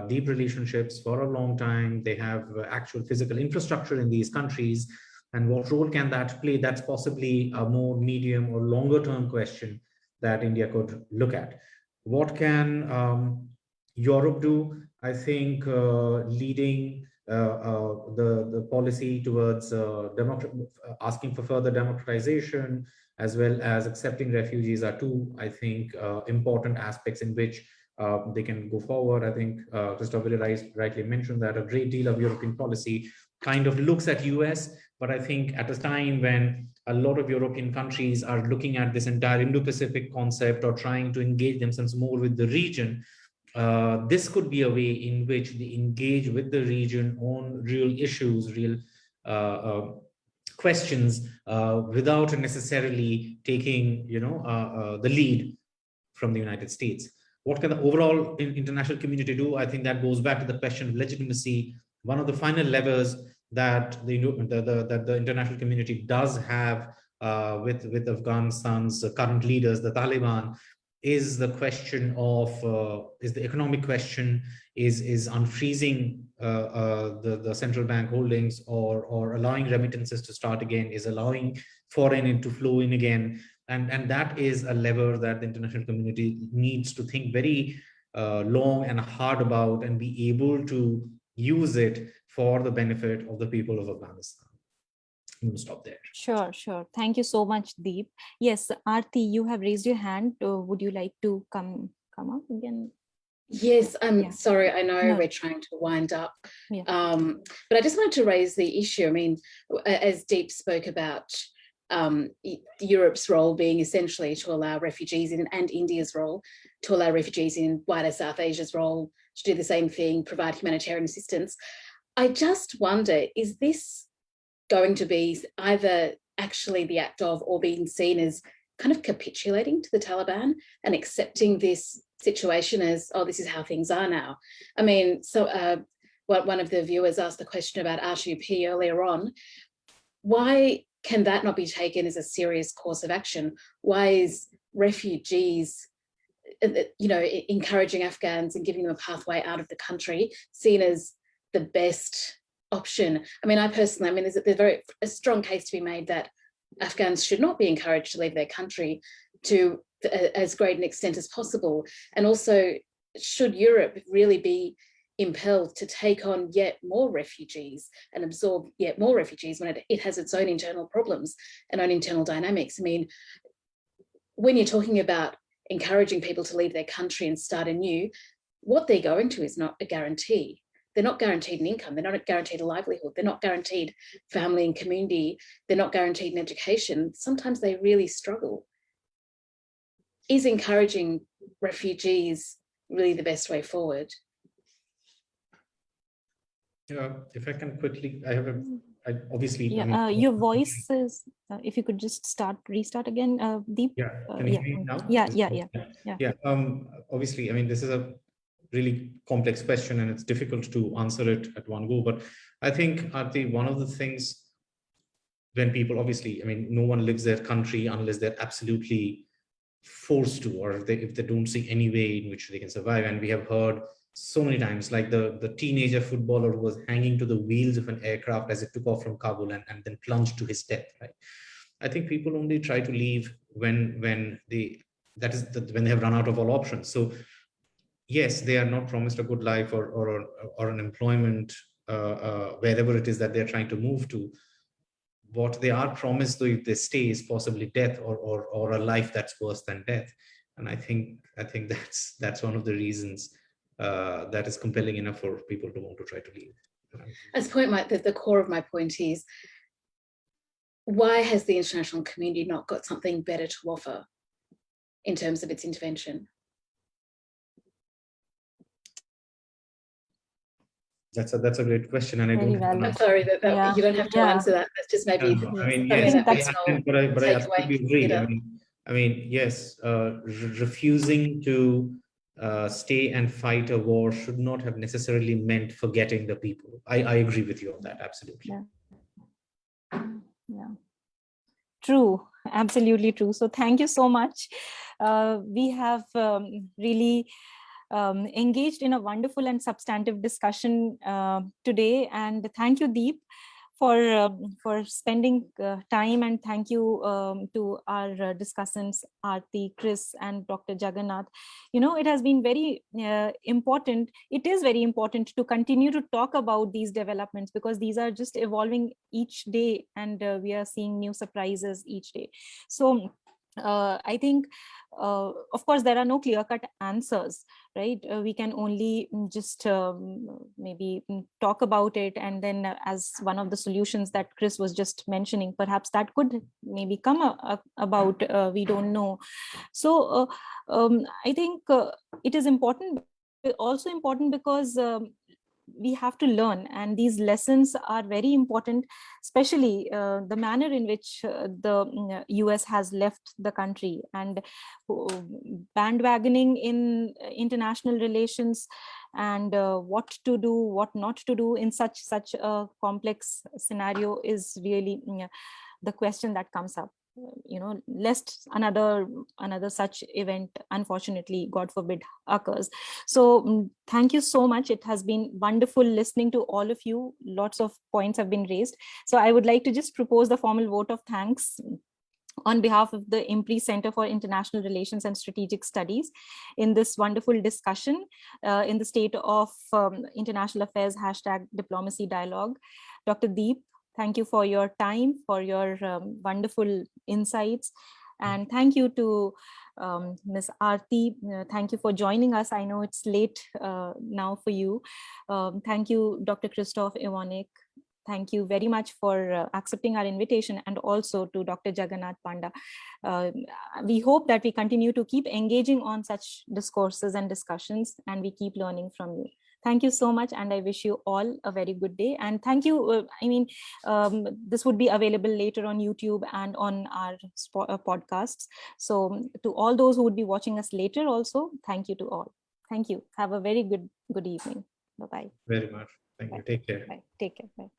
deep relationships for a long time. They have actual physical infrastructure in these countries. And what role can that play? That's possibly a more medium or longer term question that India could look at. What can Europe do? I think leading the policy towards asking for further democratization, as well as accepting refugees, are two, I think, important aspects in which they can go forward. I think Krzysztof rightly mentioned that a great deal of European policy kind of looks at US, but I think at a time when a lot of European countries are looking at this entire Indo-Pacific concept or trying to engage themselves more with the region, this could be a way in which they engage with the region on real issues, real questions, without necessarily taking, the lead from the United States. What can the overall international community do? I think that goes back to the question of legitimacy. One of the final levers that the international community does have with Afghanistan's current leaders, the Taliban, is the question of is the economic question, is unfreezing the central bank holdings, or allowing remittances to start again, is allowing foreign aid to flow in again. And that is a lever that the international community needs to think very long and hard about, and be able to use it for the benefit of the people of Afghanistan. I'm going to stop there. Sure. Thank you so much, Deep. Yes, Aarti, you have raised your hand. Would you like to come up again? Yes, I'm sorry, I know we're trying to wind up, but I just wanted to raise the issue. I mean, as Deep spoke about Europe's role being essentially to allow refugees in, and India's role to allow refugees in, wider South Asia's role to do the same thing, provide humanitarian assistance. I just wonder, is this going to be either actually the act of, or being seen as kind of capitulating to the Taliban and accepting this situation as, oh, this is how things are now? I mean, so one of the viewers asked the question about Aarti P earlier on. Why can that not be taken as a serious course of action? Why is refugees, encouraging Afghans and giving them a pathway out of the country seen as the best option? I mean, there's a strong case to be made that Afghans should not be encouraged to leave their country to as great an extent as possible. And also, should Europe really be impelled to take on yet more refugees and absorb yet more refugees when it has its own internal problems and own internal dynamics? I mean, when you're talking about encouraging people to leave their country and start anew, what they're going to is not a guarantee. They're not guaranteed an income. They're not guaranteed a livelihood. They're not guaranteed family and community. They're not guaranteed an education. Sometimes they really struggle. Is encouraging refugees really the best way forward? If I can quickly, obviously. Your voice is, if you could just restart again, Deep. Can you hear me now? Yeah. Obviously, I mean, this is a really complex question and it's difficult to answer it at one go. But I think, Aarti, one of the things when people, obviously, I mean, no one leaves their country unless they're absolutely forced to, or if they don't see any way in which they can survive. And we have heard so many times, like the teenager footballer who was hanging to the wheels of an aircraft as it took off from Kabul and then plunged to his death, right? I think people only try to leave when they have run out of all options. So yes, they are not promised a good life or an employment wherever it is that they're trying to move to. What they are promised, though, if they stay, is possibly death or a life that's worse than death. And I think that's one of the reasons that is compelling enough for people to want to try to leave. The core of my point is, why has the international community not got something better to offer in terms of its intervention? That's a great question, and I don't. I'm sorry that you don't have to answer that. That's just maybe. I mean, yes, but I absolutely agree. I mean, yes, refusing to stay and fight a war should not have necessarily meant forgetting the people. I agree with you on that, absolutely. Yeah. True, absolutely true. So thank you so much. We have really engaged in a wonderful and substantive discussion today. And thank you, Deep, for spending time, and thank you to our discussants, Aarti, Chris, and Dr. Jagannath. It has been very important. It is very important to continue to talk about these developments, because these are just evolving each day, and we are seeing new surprises each day. So I think, of course, there are no clear-cut answers, right? We can only just maybe talk about it, and then as one of the solutions that Chris was just mentioning, perhaps that could maybe come about, we don't know. So I think it is important, also important because we have to learn, and these lessons are very important, especially the manner in which the US has left the country, and bandwagoning in international relations, and what to do, what not to do in such a complex scenario is really the question that comes up. Lest another such event, unfortunately, God forbid, occurs. So thank you so much. It has been wonderful listening to all of you. Lots of points have been raised. So I would like to just propose the formal vote of thanks on behalf of the IMPRI Center for International Relations and Strategic Studies in this wonderful discussion in the state of international affairs #diplomacy dialogue. Dr. Deep, thank you for your time, for your wonderful insights. And thank you to Ms. Aarti. Thank you for joining us. I know it's late now for you. Thank you, Dr. Krzysztof Iwanek. Thank you very much for accepting our invitation, and also to Dr. Jagannath Panda. We hope that we continue to keep engaging on such discourses and discussions, and we keep learning from you. Thank you so much, and I wish you all a very good day. And thank you. This would be available later on YouTube and on our podcasts. So to all those who would be watching us later also, thank you to all. Thank you. Have a very good evening. Bye-bye. Very much. Thank you. Take care. Bye. Take care. Bye.